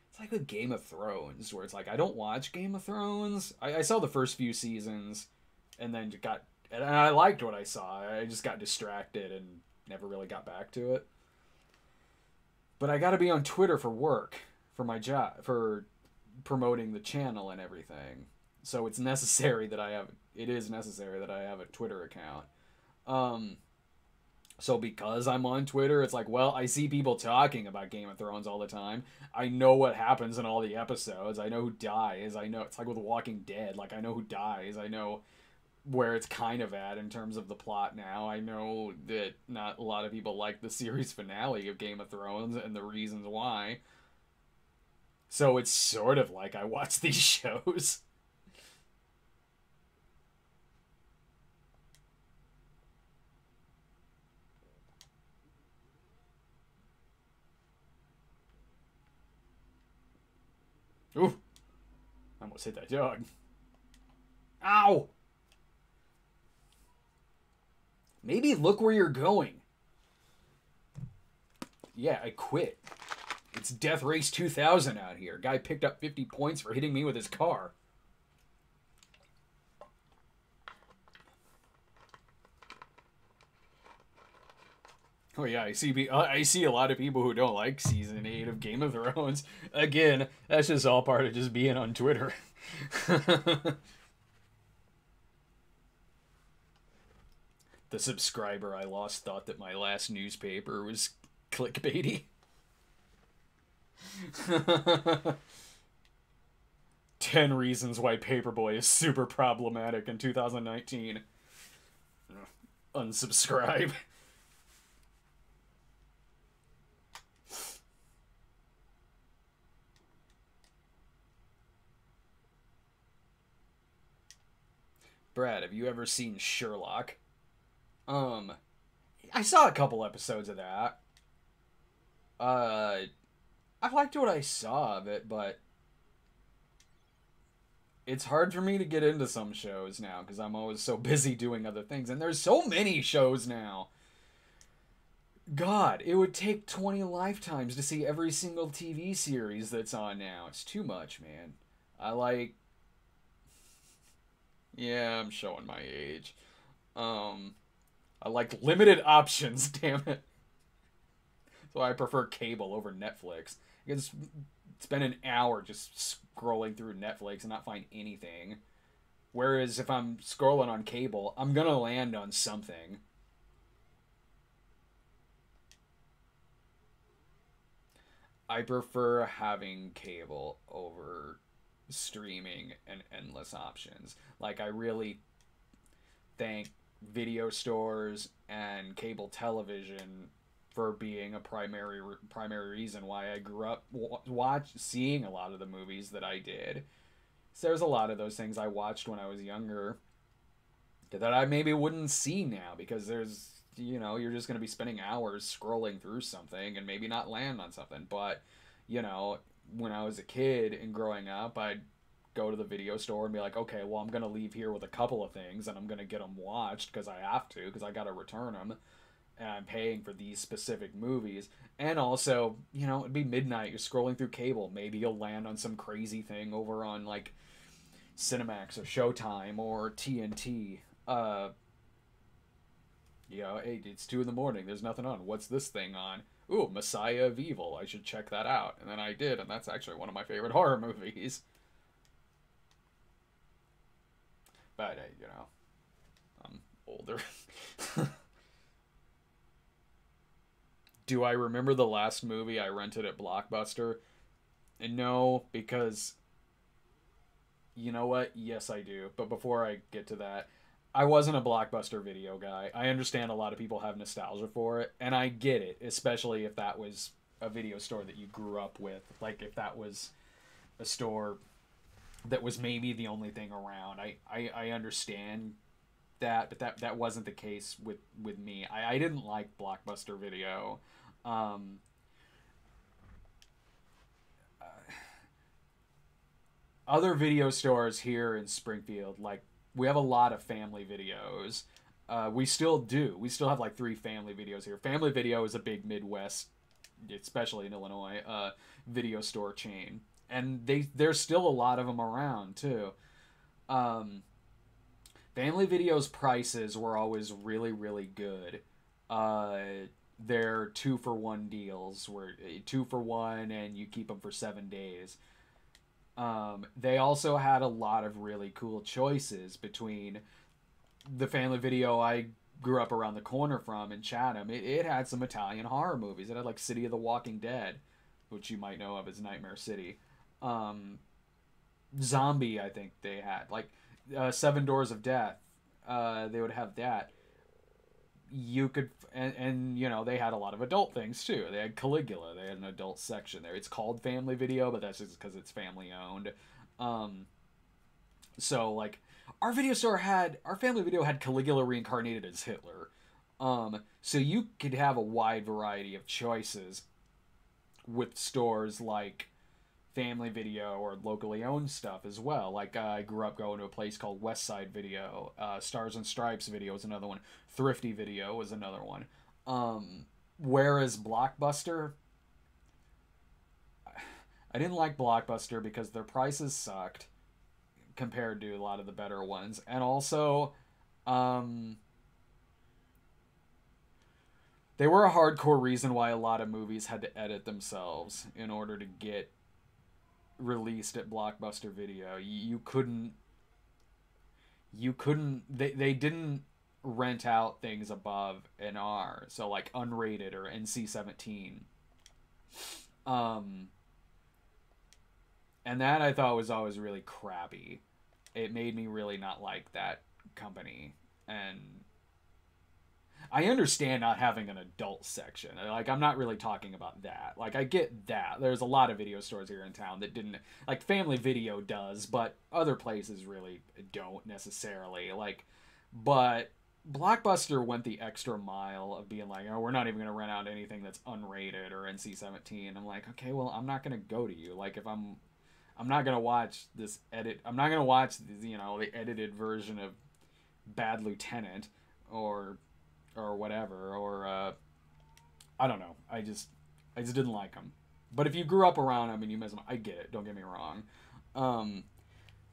It's like with Game of Thrones, where it's like, I don't watch Game of Thrones. I saw the first few seasons, and then and I liked what I saw. I just got distracted and never really got back to it. But I gotta be on Twitter for work, for my job, for promoting the channel and everything. So it's necessary that it is necessary that I have a Twitter account. So because I'm on Twitter, it's like, well, I see people talking about Game of Thrones all the time. I know what happens in all the episodes. I know who dies. I know, it's like with Walking Dead. Like, I know who dies. I know where it's kind of at in terms of the plot now. I know that not a lot of people like the series finale of Game of Thrones and the reasons why. So it's sort of like I watch these shows. Ooh. I almost hit that dog. Ow! Maybe look where you're going. Yeah, I quit. It's Death Race 2000 out here. Guy picked up 50 points for hitting me with his car. Oh yeah, I see a lot of people who don't like Season 8 of Game of Thrones. Again, that's just all part of just being on Twitter. The subscriber I lost thought that my last newspaper was clickbaity. 10 reasons why Paperboy is super problematic in 2019. Unsubscribe. Brad, have you ever seen Sherlock? I saw a couple episodes of that. I liked what I saw of it, but it's hard for me to get into some shows now because I'm always so busy doing other things, and there's so many shows now. God, it would take 20 lifetimes to see every single TV series that's on now. It's too much, man. Yeah, I'm showing my age. I like limited options, damn it. So I prefer cable over Netflix. I can spend an hour just scrolling through Netflix and not find anything. Whereas if I'm scrolling on cable, I'm gonna land on something. I prefer having cable over streaming and endless options. Like, I really thank video stores and cable television for being a primary reason why I grew up seeing a lot of the movies that I did. So there's a lot of those things I watched when I was younger that I maybe wouldn't see now because there's you know, you're just going to be spending hours scrolling through something and maybe not land on something. But, you know, when I was a kid and growing up, I'd go to the video store and be like, okay, well, I'm going to leave here with a couple of things and I'm going to get them watched because I have to, because I got to return them. And I'm paying for these specific movies. And also, you know, it'd be midnight, you're scrolling through cable. Maybe you'll land on some crazy thing over on, like, Cinemax or Showtime or TNT. You know, hey, it's 2 in the morning, there's nothing on. What's this thing on? Ooh, Messiah of Evil. I should check that out. And then I did, and that's actually one of my favorite horror movies. But, you know, I'm older. Do I remember the last movie I rented at Blockbuster? And no, because, you know what? Yes, I do. But before I get to that, I wasn't a Blockbuster video guy. I understand a lot of people have nostalgia for it, and I get it, especially if that was a video store that you grew up with. Like, if that was a store that was maybe the only thing around. I understand that, but that wasn't the case with me. I didn't like Blockbuster Video. Other video stores here in Springfield, like, we have a lot of family videos. We still do. We still have like 3 family videos here. Family Video is a big Midwest, especially in Illinois, video store chain. And there's still a lot of them around, too. Family Video's prices were always really, really good. Their 2-for-1 deals were 2-for-1 and you keep them for 7 days. They also had a lot of really cool choices between the Family Video I grew up around the corner from in Chatham. It had some Italian horror movies. It had like City of the Walking Dead, which you might know of as Nightmare City. Zombie, I think they had. Like, 7 Doors of Death. They would have that. You could, and you know, they had a lot of adult things too. They had Caligula. They had an adult section there. It's called Family Video, but that's just because it's family owned. So like, our Family Video had Caligula reincarnated as Hitler. So you could have a wide variety of choices with stores like Family Video or locally owned stuff as well. Like, I grew up going to a place called West Side Video. Stars and Stripes Video was another one. Thrifty Video was another one. Whereas Blockbuster, I didn't like Blockbuster because their prices sucked compared to a lot of the better ones. And also, they were a hardcore reason why a lot of movies had to edit themselves in order to get released at Blockbuster Video. You couldn't they didn't rent out things above an R, so like unrated or NC-17. And that I thought was always really crappy. It made me really not like that company. And I understand not having an adult section. Like, I'm not really talking about that. Like, I get that. There's a lot of video stores here in town that didn't... Like, Family Video does, but other places really don't necessarily. Like, but Blockbuster went the extra mile of being like, oh, we're not even going to rent out anything that's unrated or NC-17. I'm like, okay, well, I'm not going to go to you. Like, if I'm not going to watch this edit... I'm not going to watch, you know, the edited version of Bad Lieutenant or whatever, or I don't know. I just didn't like them. But if you grew up around them and you miss them, I get it. Don't get me wrong.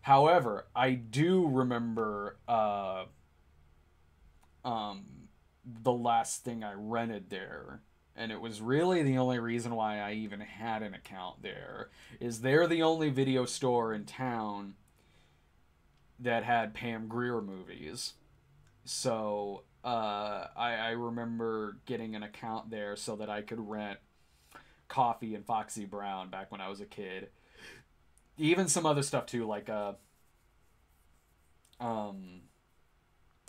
However, I do remember the last thing I rented there, and it was really the only reason why I even had an account there, is they're the only video store in town that had Pam Grier movies. So I remember getting an account there so that I could rent Coffee and Foxy Brown back when I was a kid. Even some other stuff too, like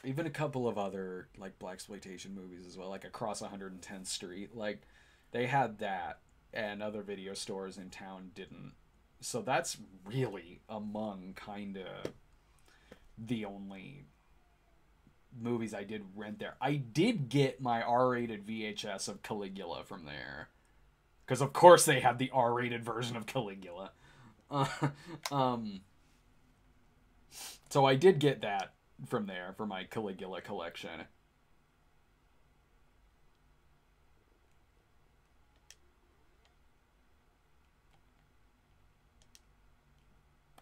even a couple of other like blaxploitation movies as well, like Across 110th Street. Like, they had that, and other video stores in town didn't. So that's really among kind of the only movies I did rent there. I did get my R-rated VHS of Caligula from there. Because, of course, they had the R-rated version of Caligula. Uh, um, so I did get that from there for my Caligula collection.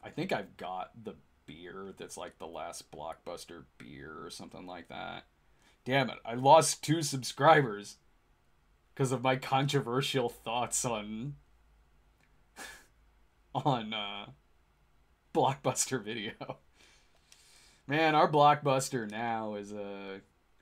I think I've got the beer that's like the last Blockbuster beer or something like that. Damn it, I lost 2 subscribers because of my controversial thoughts on on Blockbuster Video. Man, our Blockbuster now is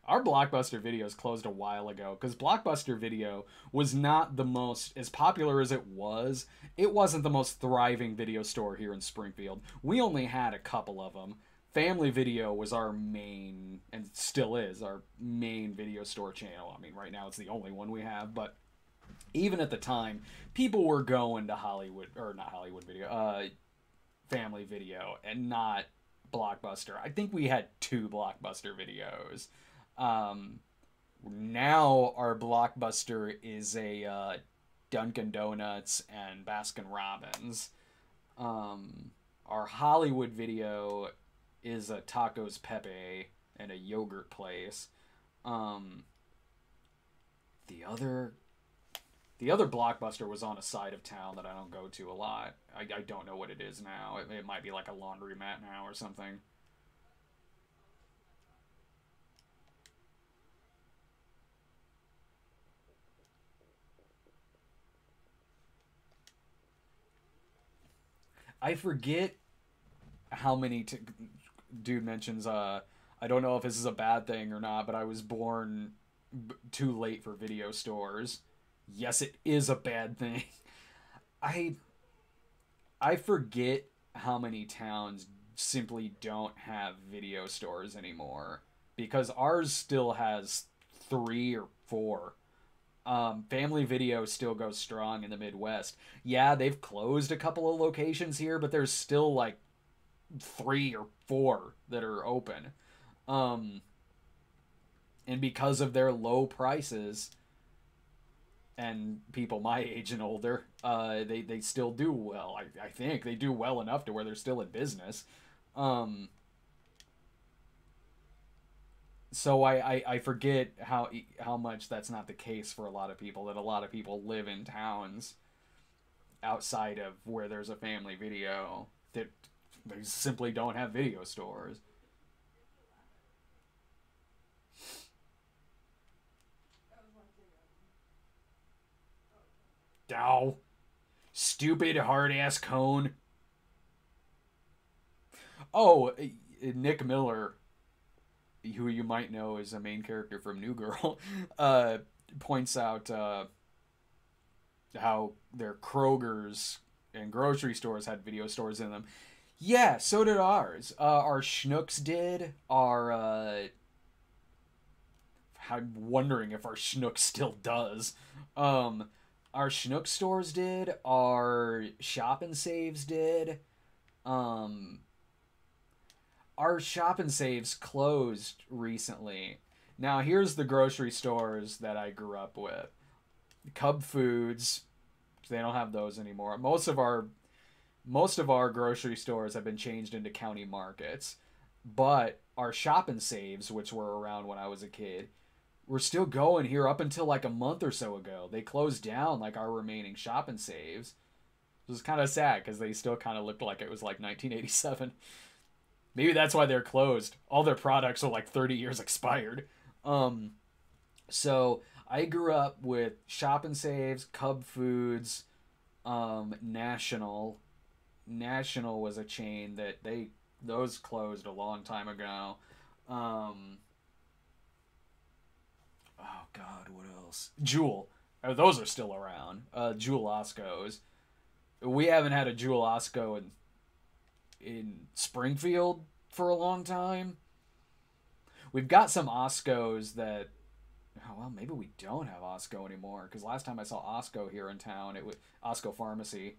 our Blockbuster Video is closed a while ago because Blockbuster Video was not the most, as popular as it was, it wasn't the most thriving video store here in Springfield. We only had a couple of them. Family Video was our main, and still is, our main video store channel. I mean, right now it's the only one we have, but even at the time, people were going to Hollywood, or not Hollywood Video, Family Video, and not Blockbuster. I think we had 2 Blockbuster Videos. Now our Blockbuster is a Dunkin' Donuts and Baskin Robbins. Our Hollywood Video is a Tacos Pepe and a yogurt place. The other Blockbuster was on a side of town that I don't go to a lot. I don't know what it is now. It might be like a laundromat now or something. I forget how many... Dude mentions, I don't know if this is a bad thing or not, but I was born too late for video stores. Yes, it is a bad thing. I forget how many towns simply don't have video stores anymore. Because ours still has 3 or 4. Family Video still goes strong in the Midwest. Yeah, they've closed a couple of locations here, but there's still like 3 or 4 that are open. And because of their low prices, and people my age and older, they still do well. I think they do well enough to where they're still in business. So I forget how much that's not the case for a lot of people, that a lot of people live in towns outside of where there's a Family Video that they simply don't have video stores. Dow. Stupid hard-ass cone. Oh, Nick Miller, who you might know is a main character from New Girl, points out how their Kroger's and grocery stores had video stores in them. Yeah, so did ours. Our Schnucks did. I'm wondering if our Schnucks still does. Our Schnucks stores did. Our Shop and Saves did. Our Shop and Saves closed recently. Now, here's the grocery stores that I grew up with. Cub Foods, they don't have those anymore. Most of our grocery stores have been changed into county markets. But our Shop and Saves, which were around when I was a kid, were still going here up until like a month or so ago. They closed down like our remaining Shop and Saves. It was kind of sad because they still kind of looked like it was like 1987. Maybe that's why they're closed. All their products are like 30 years expired. So I grew up with Shop and Saves, Cub Foods, National. National was a chain that those closed a long time ago. Oh God, what else? Jewel. Oh, those are still around. Jewel Osco's. We haven't had a Jewel Osco in Springfield for a long time. We've got some Oscos that... Oh, well, maybe we don't have Osco anymore, because last time I saw Osco here in town, it was Osco Pharmacy.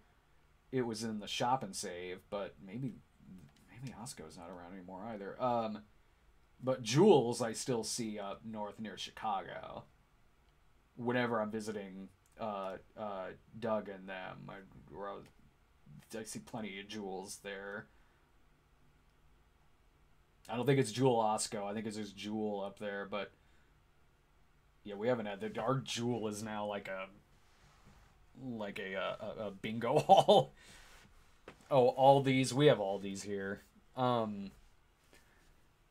It was in the Shop and Save, but maybe Osco's not around anymore either. But Jules, I still see up north near Chicago. Whenever I'm visiting Doug and them, I see plenty of Jules there. I don't think it's Jewel Osco. I think it's just Jewel up there. But yeah, we haven't had our Jewel is now like a bingo hall. Oh, Aldi's. We have Aldi's here.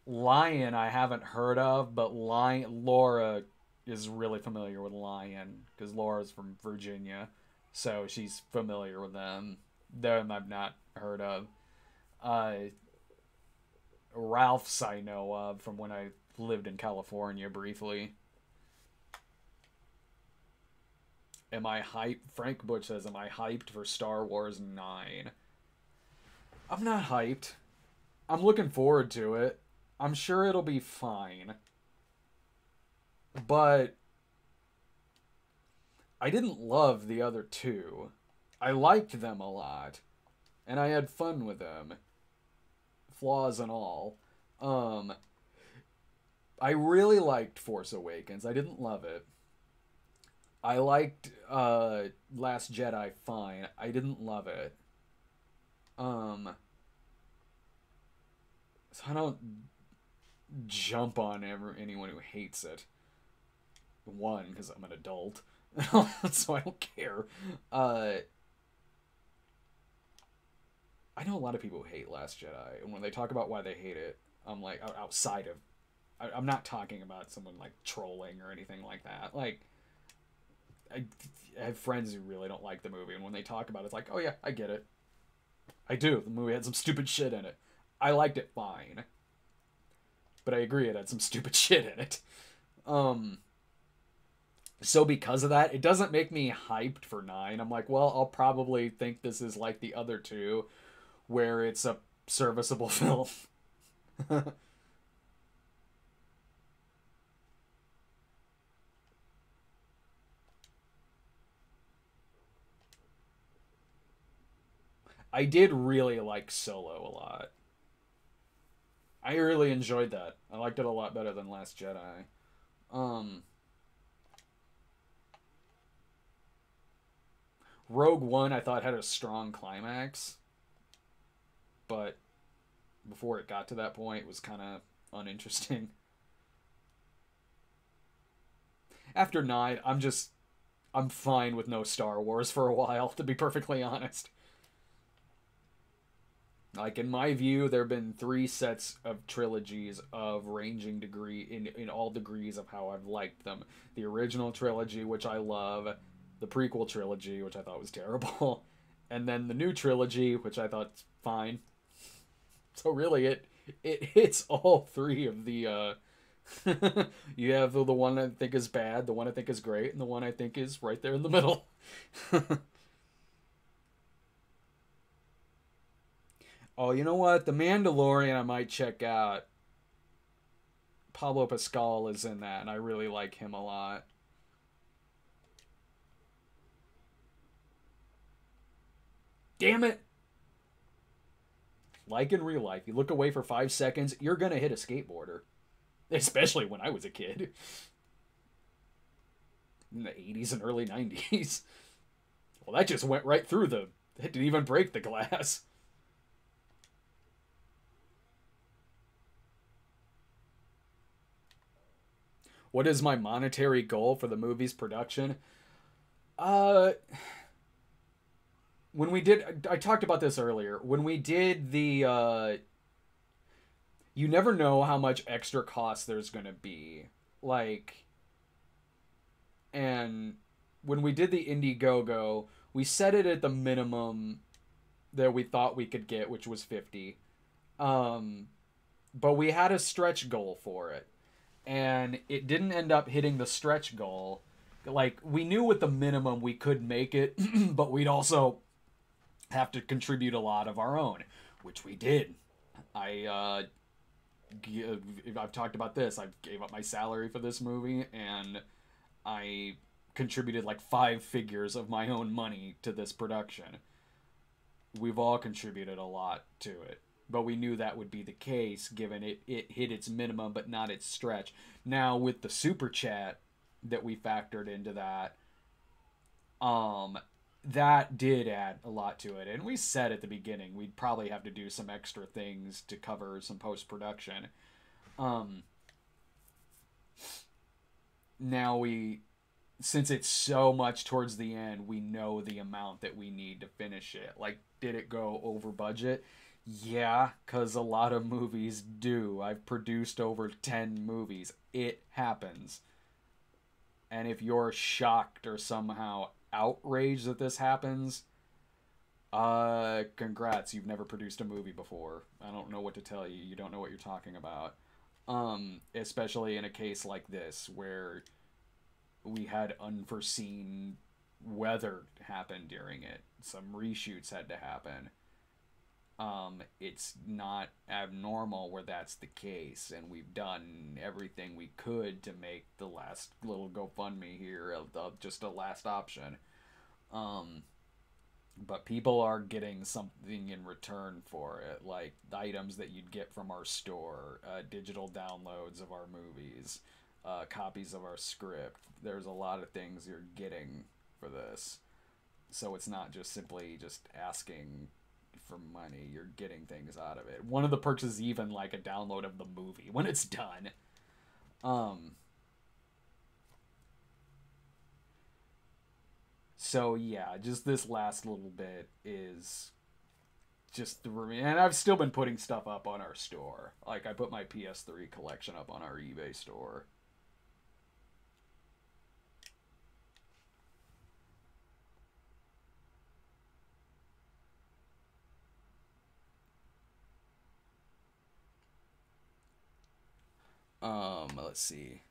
Lion I haven't heard of, but Laura is really familiar with Lion because Laura's from Virginia, so she's familiar with them. Them I've not heard of. Ralph's I know of from when I lived in California briefly. Am I hyped? Frank Butch says, am I hyped for Star Wars 9? I'm not hyped. I'm looking forward to it. I'm sure it'll be fine. But I didn't love the other two. I liked them a lot. And I had fun with them. Flaws and all. I really liked Force Awakens. I didn't love it. I liked Last Jedi fine. I didn't love it. So I don't jump on anyone who hates it. One, because I'm an adult. So I don't care. I know a lot of people who hate Last Jedi, and when they talk about why they hate it, I'm like, outside of... I'm not talking about someone, like, trolling or anything like that. Like, I have friends who really don't like the movie, and when they talk about it, it's like, oh yeah, I get it. I do. The movie had some stupid shit in it. I liked it fine. But I agree, it had some stupid shit in it. So because of that, it doesn't make me hyped for 9. I'm like, well, I'll probably think this is like the other two, where it's a serviceable film. I did really like Solo a lot. I really enjoyed that. I liked it a lot better than Last Jedi. Rogue One I thought had a strong climax, but before it got to that point, it was kind of uninteresting. After 9, I'm fine with no Star Wars for a while, to be perfectly honest. Like, in my view, there have been 3 sets of trilogies of ranging degree in all degrees of how I've liked them. The original trilogy, which I love, the prequel trilogy, which I thought was terrible, and then the new trilogy, which I thought fine. So really, it hits all 3 of the... you have the one I think is bad, the one I think is great, and the one I think is right there in the middle. Oh, you know what? The Mandalorian I might check out. Pablo Pascal is in that, and I really like him a lot. Damn it! Like in real life, you look away for 5 seconds, you're gonna hit a skateboarder. Especially when I was a kid. In the 80s and early 90s. Well, that just went right through it didn't even break the glass. What is my monetary goal for the movie's production? When we did... I talked about this earlier. When we did the... you never know how much extra cost there's going to be. Like... And when we did the Indiegogo, we set it at the minimum that we thought we could get, which was 50. But we had a stretch goal for it. And it didn't end up hitting the stretch goal. Like, we knew with the minimum we could make it, but we'd also have to contribute a lot of our own, which we did. I've talked about this. I gave up my salary for this movie, and I contributed like 5 figures of my own money to this production. We've all contributed a lot to it. but we knew that would be the case given it hit its minimum but not its stretch. Now with the super chat that we factored into that, that did add a lot to it. And we said at the beginning we'd probably have to do some extra things to cover some post-production. Now since it's so much towards the end, we know the amount that we need to finish it. Like, did it go over budget? Yeah, because a lot of movies do. I've produced over 10 movies. It happens. And if you're shocked or somehow outraged that this happens, congrats. You've never produced a movie before. I don't know what to tell you. You don't know what you're talking about. Especially in a case like this where we had unforeseen weather happen during it. Some reshoots had to happen. It's not abnormal where that's the case, and we've done everything we could to make the last little GoFundMe here just a last option. But people are getting something in return for it, like items that you'd get from our store, digital downloads of our movies, copies of our script. There's a lot of things you're getting for this. So it's not just simply just asking for money. You're getting things out of it. One of the perks is even like a download of the movie when it's done. So yeah, just this last little bit is just and I've still been putting stuff up on our store. Like I put my PS3 collection up on our eBay store. Let's see.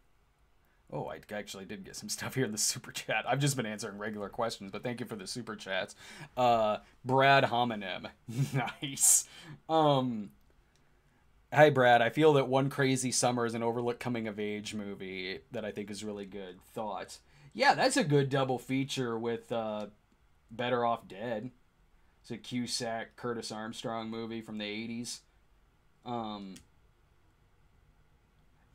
Oh, I actually did get some stuff here in the super chat. I've just been answering regular questions, but thank you for the super chats. Brad Hominem. Nice. Hi, Brad. I feel that One Crazy Summer is an overlooked coming-of-age movie that I think is really good. Thoughts? Yeah, that's a good double feature with Better Off Dead. It's a Cusack, Curtis Armstrong movie from the 80s.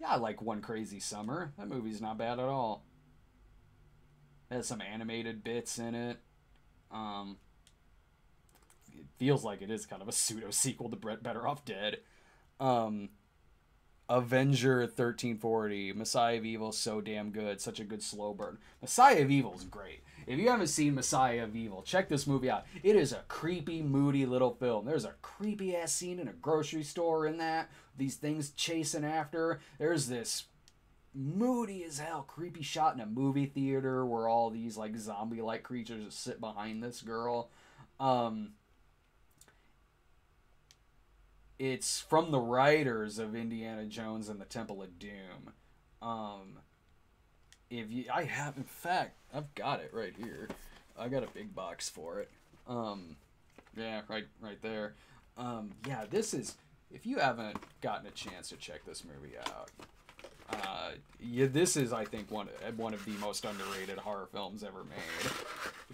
Yeah, I like One Crazy Summer. That movie's not bad at all. It has some animated bits in it. It feels like it is kind of a pseudo-sequel to Better Off Dead. Avenger 1340. Messiah of Evil, so damn good. Such a good slow burn. Messiah of Evil is great. If you haven't seen Messiah of Evil, check this movie out. It is a creepy, moody little film. There's a creepy-ass scene in a grocery store in that. These things chasing after. There's this moody as hell creepy shot in a movie theater where all these like zombie-like creatures just sit behind this girl. It's from the writers of Indiana Jones and the Temple of Doom. In fact, I've got it right here. I got a big box for it. Yeah, right there. Yeah, this is, if you haven't gotten a chance to check this movie out, yeah, this is, I think, one of the most underrated horror films ever made.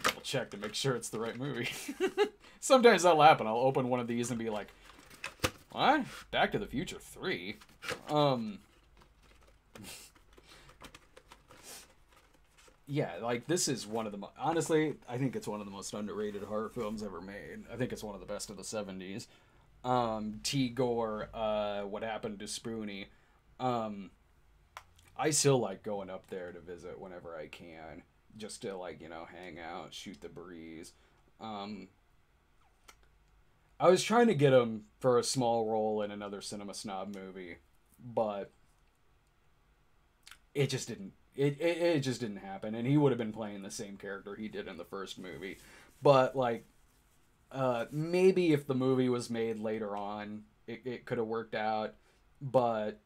Double check to make sure it's the right movie. Sometimes that'll happen. I'll open one of these and be like, what? Back to the Future 3? Yeah, like, this is one of the honestly, I think it's one of the most underrated horror films ever made. I think it's one of the best of the 70s. T. Gore, What Happened to Spoonie. I still like going up there to visit whenever I can. Just to, like, hang out, shoot the breeze. I was trying to get him for a small role in another Cinema Snob movie, but it just didn't. It just didn't happen, and he would have been playing the same character he did in the first movie. But like, maybe if the movie was made later on, it could have worked out. But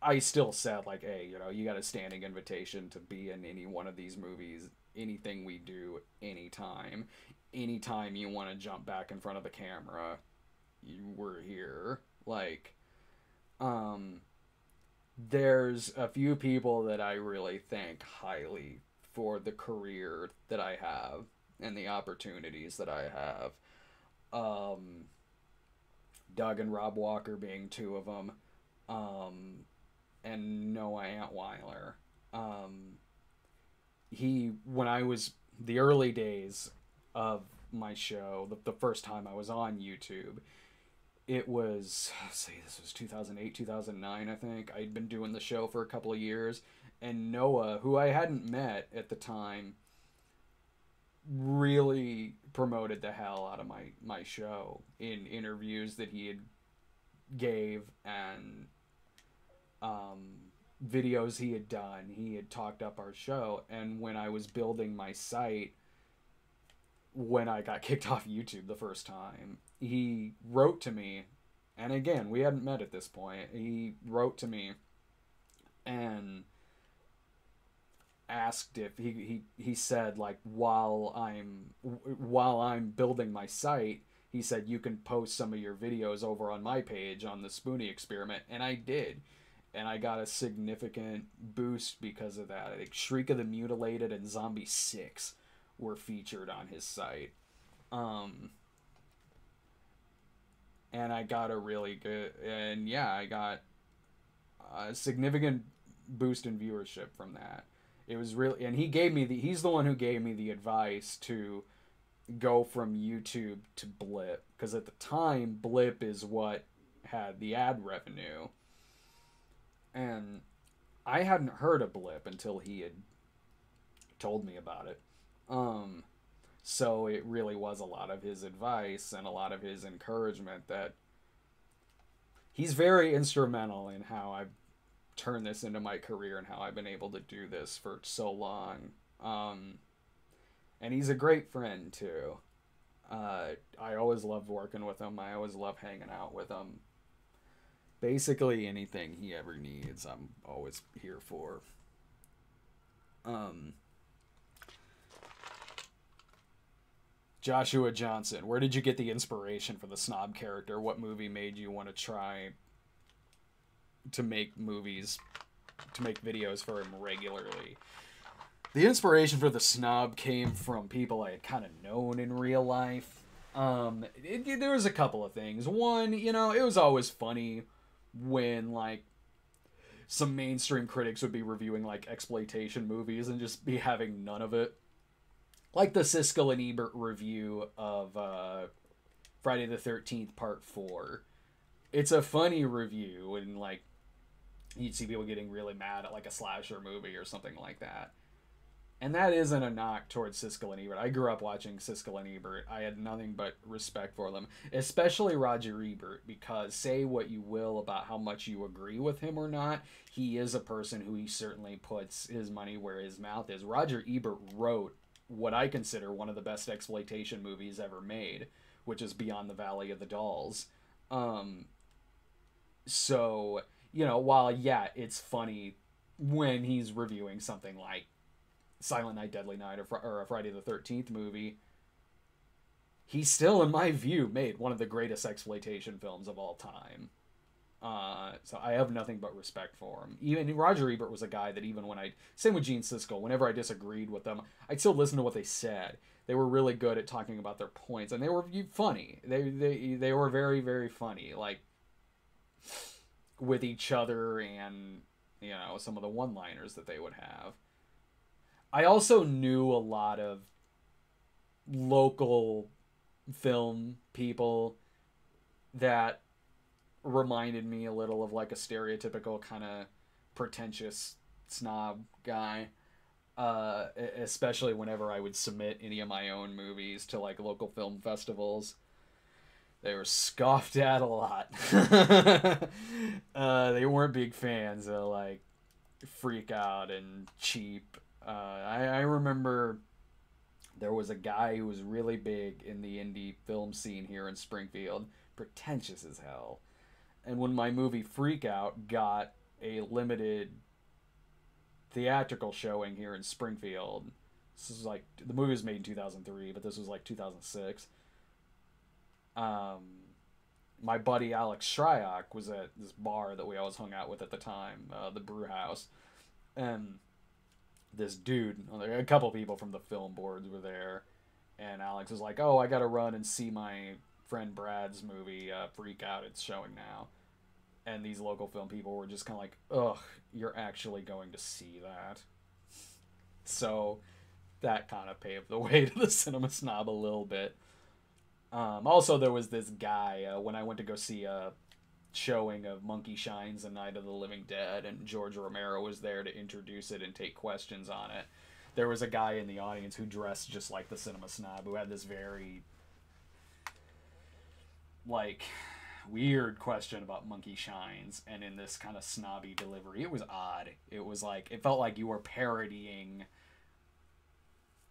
I still said like, hey, you got a standing invitation to be in any one of these movies, anything we do, anytime. Anytime you want to jump back in front of the camera, we're here. Like, there's a few people that I really thank highly for the career that I have and the opportunities that I have. Doug and Rob Walker being two of them, and Noah Antweiler. When I was the early days of my show, the first time I was on YouTube, it was, let's see, this was 2008, 2009, I think. I'd been doing the show for a couple of years, and Noah, who I hadn't met at the time, really promoted the hell out of my show in interviews that he had gave, and videos he had done. He had talked up our show, and when I was building my site, when I got kicked off YouTube the first time, he wrote to me, and again, we hadn't met at this point. He wrote to me and asked if he said, like, while I'm building my site, he said, you can post some of your videos over on my page on the Spoonie Experiment, and I did. And I got a significant boost because of that. I think Shriek of the Mutilated and Zombie 6 were featured on his site. And I got a really good, and yeah, I got a significant boost in viewership from that. It was really, and he's the one who gave me the advice to go from YouTube to Blip, because at the time Blip is what had the ad revenue, and I hadn't heard of Blip until he had told me about it. So it really was a lot of his advice and a lot of his encouragement that he's very instrumental in how I've turned this into my career and how I've been able to do this for so long. And he's a great friend too. I always loved working with him. I always love hanging out with him. Basically anything he ever needs, I'm always here for. Joshua Johnson, where did you get the inspiration for the Snob character? What movie made you want to try to make videos for him regularly? The inspiration for the Snob came from people I had kind of known in real life. There was a couple of things. One, it was always funny when, like, some mainstream critics would be reviewing, like, exploitation movies and just be having none of it. Like the Siskel and Ebert review of Friday the 13th Part 4. It's a funny review, and, like, you'd see people getting really mad at, like, a slasher movie or something like that. And that isn't a knock towards Siskel and Ebert. I grew up watching Siskel and Ebert. I had nothing but respect for them, especially Roger Ebert, because say what you will about how much you agree with him or not, he is a person who he certainly puts his money where his mouth is. Roger Ebert wrote what I consider one of the best exploitation movies ever made, which is Beyond the Valley of the Dolls. So, while, yeah, it's funny when he's reviewing something like Silent Night, Deadly Night, or a Friday the 13th movie, he still, in my view, made one of the greatest exploitation films of all time. So I have nothing but respect for him. Even Roger Ebert was a guy that even when same with Gene Siskel, whenever I disagreed with them, I'd still listen to what they said. They were really good at talking about their points, and they were funny. They were very, very funny, like, with each other and, some of the one-liners that they would have. I also knew a lot of local film people that reminded me a little of, like, a stereotypical kind of pretentious snob guy, especially whenever I would submit any of my own movies to, like, local film festivals. They were scoffed at a lot. They weren't big fans of, like, Freak Out and Cheap. I remember there was a guy who was really big in the indie film scene here in Springfield, pretentious as hell. And when my movie Freak Out got a limited theatrical showing here in Springfield, this was like, the movie was made in 2003, but this was like 2006. My buddy Alex Shryock was at this bar that we always hung out with at the time, the Brew House, and this dude, a couple people from the film boards were there, and Alex was like, "Oh, I gotta run and see my friend Brad's movie, Freak Out, it's showing now. And these local film people were just kind of like, ugh, you're actually going to see that. So that kind of paved the way to the Cinema Snob a little bit. Also, there was this guy, when I went to go see a showing of Monkey Shines and Night of the Living Dead, and George Romero was there to introduce it and take questions on it. There was a guy in the audience who dressed just like the Cinema Snob, who had this very, like, weird question about Monkey Shines, and in this kind of snobby delivery. It was odd. It was like, it felt like you were parodying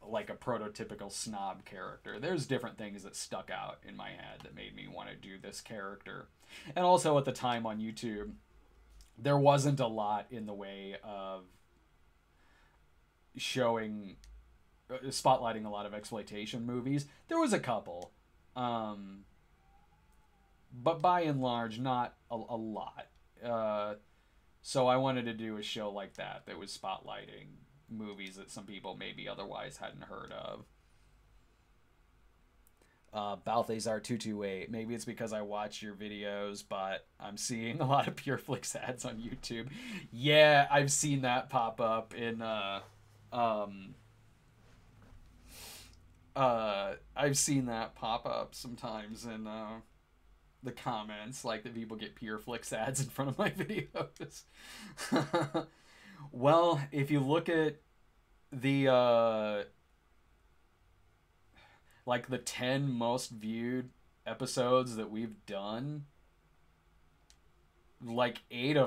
like a prototypical snob character. There's different things that stuck out in my head that made me want to do this character. And also at the time on YouTube, there wasn't a lot in the way of spotlighting a lot of exploitation movies. There was a couple. But by and large, not a lot. So I wanted to do a show like that was spotlighting movies that some people maybe otherwise hadn't heard of. Balthazar228. Maybe it's because I watch your videos, but I'm seeing a lot of Pure Flix ads on YouTube. Yeah, I've seen that pop up in I've seen that pop up sometimes in the comments, like that people get Pure Flix ads in front of my videos. Well, if you look at the like the 10 most viewed episodes that we've done, like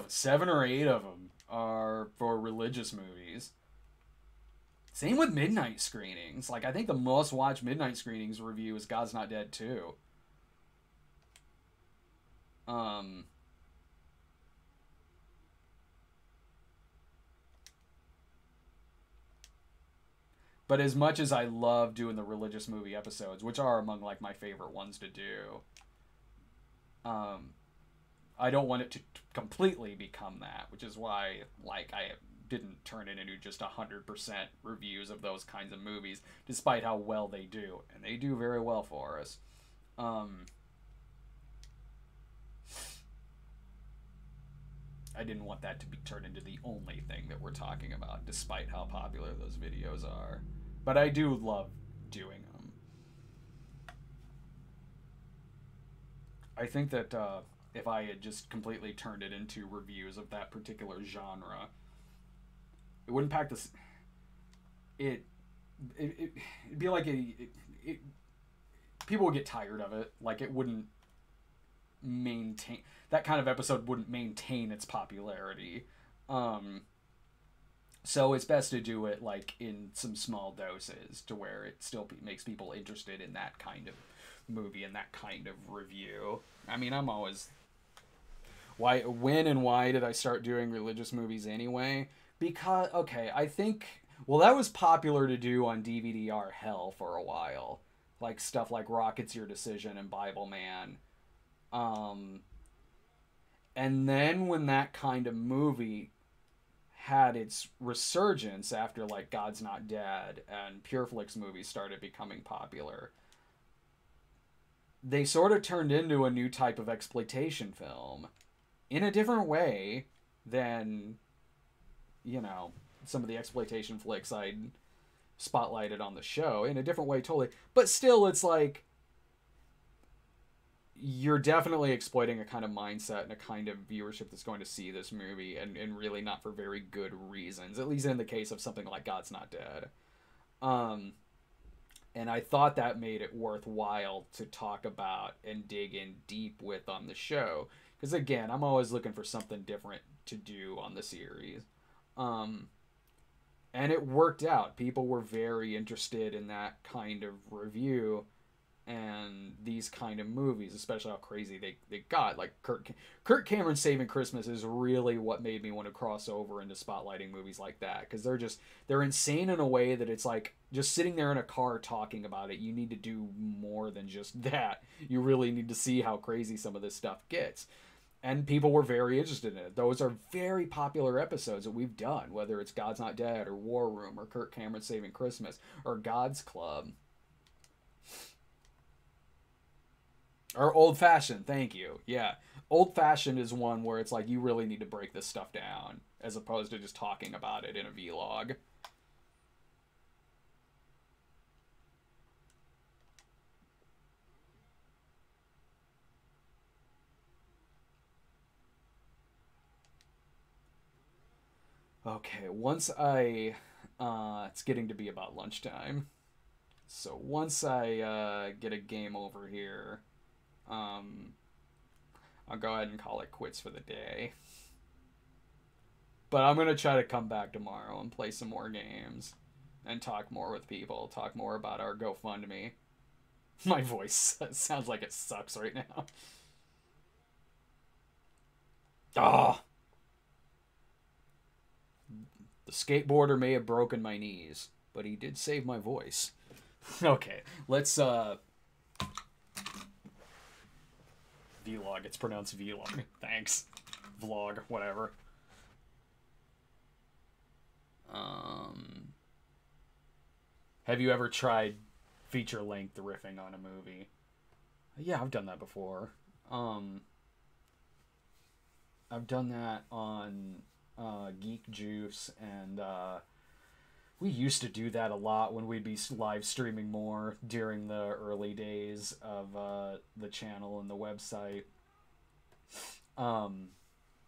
7 or 8 of them are for religious movies. Same with midnight screenings. Like, I think the most watched midnight screenings review is God's Not Dead 2. But as much as I love doing the religious movie episodes, which are among like my favorite ones to do, I don't want it to completely become that, which is why like I didn't turn it into just 100% reviews of those kinds of movies, despite how well they do, and they do very well for us. I didn't want that to be turned into the only thing that we're talking about, despite how popular those videos are. But I do love doing them. I think that if I had just completely turned it into reviews of that particular genre, it wouldn't pack this. It'd be like people would get tired of it. Like, it wouldn't maintain, that kind of episode wouldn't maintain its popularity. So it's best to do it like in some small doses to where it still makes people interested in that kind of movie and that kind of review. I mean, I'm always, when and why did I start doing religious movies anyway? Because, okay, I think, well, that was popular to do on DVD-R hell for a while. Like stuff like Rocket's Your Decision and Bible Man. And then when that kind of movie had its resurgence after like God's Not Dead and Pure Flix movies started becoming popular, they sort of turned into a new type of exploitation film in a different way than, you know, some of the exploitation flicks I'd spotlighted on the show, in a different way totally. But still, it's like, you're definitely exploiting a kind of mindset and a kind of viewership that's going to see this movie, and really not for very good reasons, at least in the case of something like God's Not Dead. And I thought that made it worthwhile to talk about and dig in deep with on the show, because again, I'm always looking for something different to do on the series. And it worked out. People were very interested in that kind of review and these kind of movies, especially how crazy they got. Like Kirk Cameron's Saving Christmas is really what made me want to cross over into spotlighting movies like that, because they're insane in a way that it's like, just sitting there in a car talking about it, you need to do more than just that. You really need to see how crazy some of this stuff gets. And people were very interested in it. Those are very popular episodes that we've done, whether it's God's Not Dead or War Room or Kirk Cameron's Saving Christmas or God's Club. Or old-fashioned, thank you. Yeah. Old-fashioned is one where it's like you really need to break this stuff down, as opposed to just talking about it in a vlog. Okay, once I... it's getting to be about lunchtime. So once I get a game over here, I'll go ahead and call it quits for the day. But I'm going to try to come back tomorrow and play some more games. And talk more with people. Talk more about our GoFundMe. My voice sounds like it sucks right now. Ah! The skateboarder may have broken my knees, but he did save my voice. Okay, let's, Vlog, it's pronounced vlog. Thanks. Vlog, whatever. Have you ever tried feature-length riffing on a movie? Yeah, I've done that before. I've done that on Geek Juice, and we used to do that a lot when we'd be live streaming more during the early days of the channel and the website.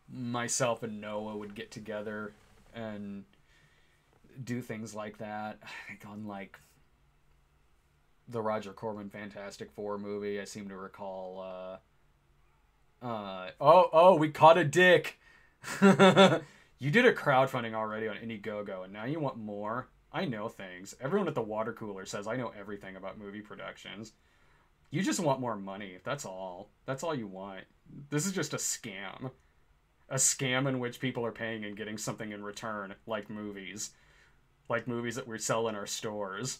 Myself and Noah would get together and do things like that. I think on like the Roger Corman Fantastic Four movie, I seem to recall we caught a dick. You did a crowdfunding already on Indiegogo, and now you want more? I know things. Everyone at the water cooler says I know everything about movie productions. You just want more money. That's all. That's all you want. This is just a scam. A scam in which people are paying and getting something in return, like movies. Like movies that we sell in our stores.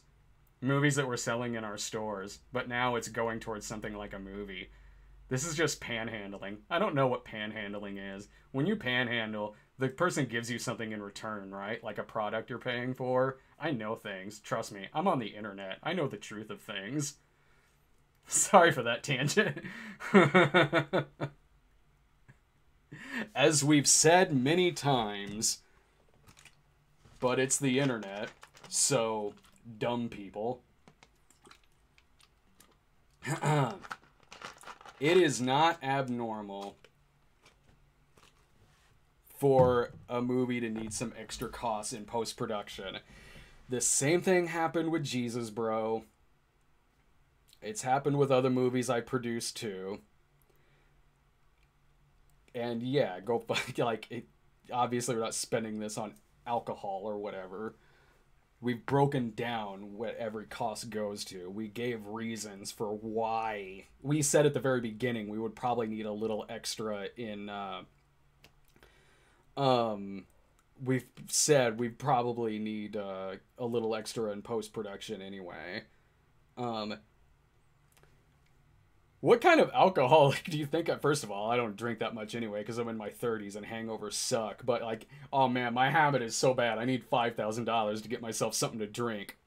Movies that we're selling in our stores, but now it's going towards something like a movie. This is just panhandling. I don't know what panhandling is. When you panhandle, the person gives you something in return, right? Like a product you're paying for. I know things. Trust me. I'm on the internet. I know the truth of things. Sorry for that tangent. As we've said many times, but it's the internet, so dumb people. It is not abnormal for a movie to need some extra costs in post-production. The same thing happened with Jesus, bro. It's happened with other movies I produced too. And yeah, go like it. Obviously, we're not spending this on alcohol or whatever. We've broken down what every cost goes to. We gave reasons for why. We said at the very beginning we would probably need a little extra in. We've said we probably need a little extra in post production anyway. What kind of alcoholic do you think? First of all, I don't drink that much anyway because I'm in my 30s and hangovers suck. But like, oh man, my habit is so bad. I need $5,000 to get myself something to drink.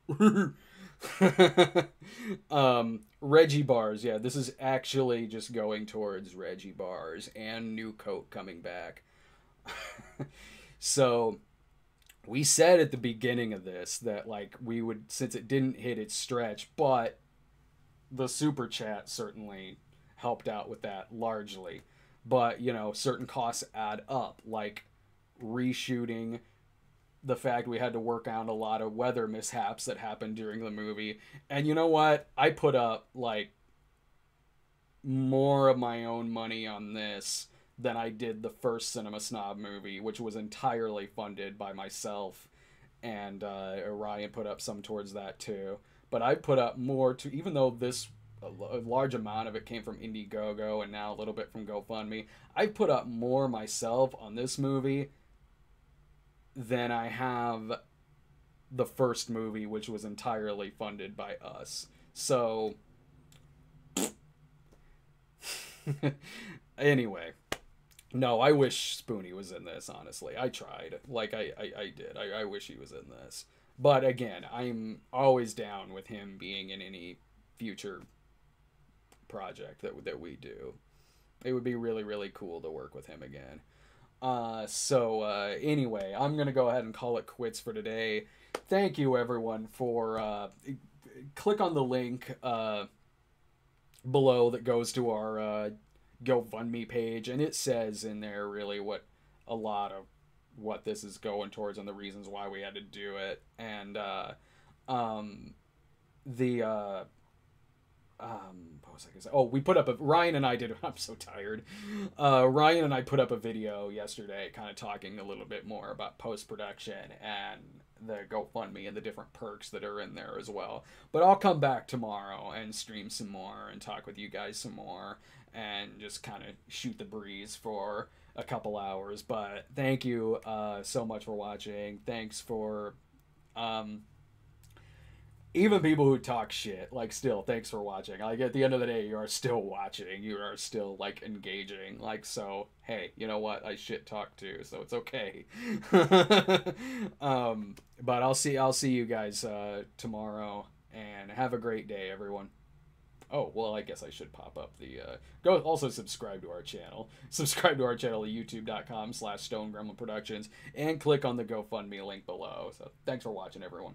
Reggie bars. Yeah, this is actually just going towards Reggie bars and New Coke coming back. So we said at the beginning of this that like we would, since it didn't hit its stretch, but the super chat certainly helped out with that largely. But, you know, certain costs add up, like reshooting, the fact we had to work on a lot of weather mishaps that happened during the movie. And you know what? I put up, like, more of my own money on this than I did the first Cinema Snob movie, which was entirely funded by myself. And Orion put up some towards that, too. But I put up more to, even though a large amount of it came from Indiegogo and now a little bit from GoFundMe, I put up more myself on this movie than I have the first movie, which was entirely funded by us. So, anyway, no, I wish Spoonie was in this, honestly. I tried. Like, I did. I wish he was in this. But again, I'm always down with him being in any future project that we do. It would be really, really cool to work with him again. Anyway, I'm going to go ahead and call it quits for today. Thank you, everyone, for... click on the link below that goes to our GoFundMe page, and it says in there really what a lot of what this is going towards and the reasons why we had to do it. And what was I gonna say? Oh, we put up Ryan and I did. I'm so tired. Ryan and I put up a video yesterday, kind of talking a little bit more about post production and the GoFundMe and the different perks that are in there as well. But I'll come back tomorrow and stream some more and talk with you guys some more and just kind of shoot the breeze for a couple hours. But thank you so much for watching. Thanks for even people who talk shit, like, still, thanks for watching. Like, at the end of the day, you are still watching. You are still, like, engaging. Like, so, hey, you know what? I shit talk too, so it's okay. But I'll see you guys tomorrow, and have a great day, everyone. Oh, well, I guess I should pop up the... go also subscribe to our channel. Subscribe to our channel at youtube.com/StoneGremlinProductions, and click on the GoFundMe link below. So, thanks for watching, everyone.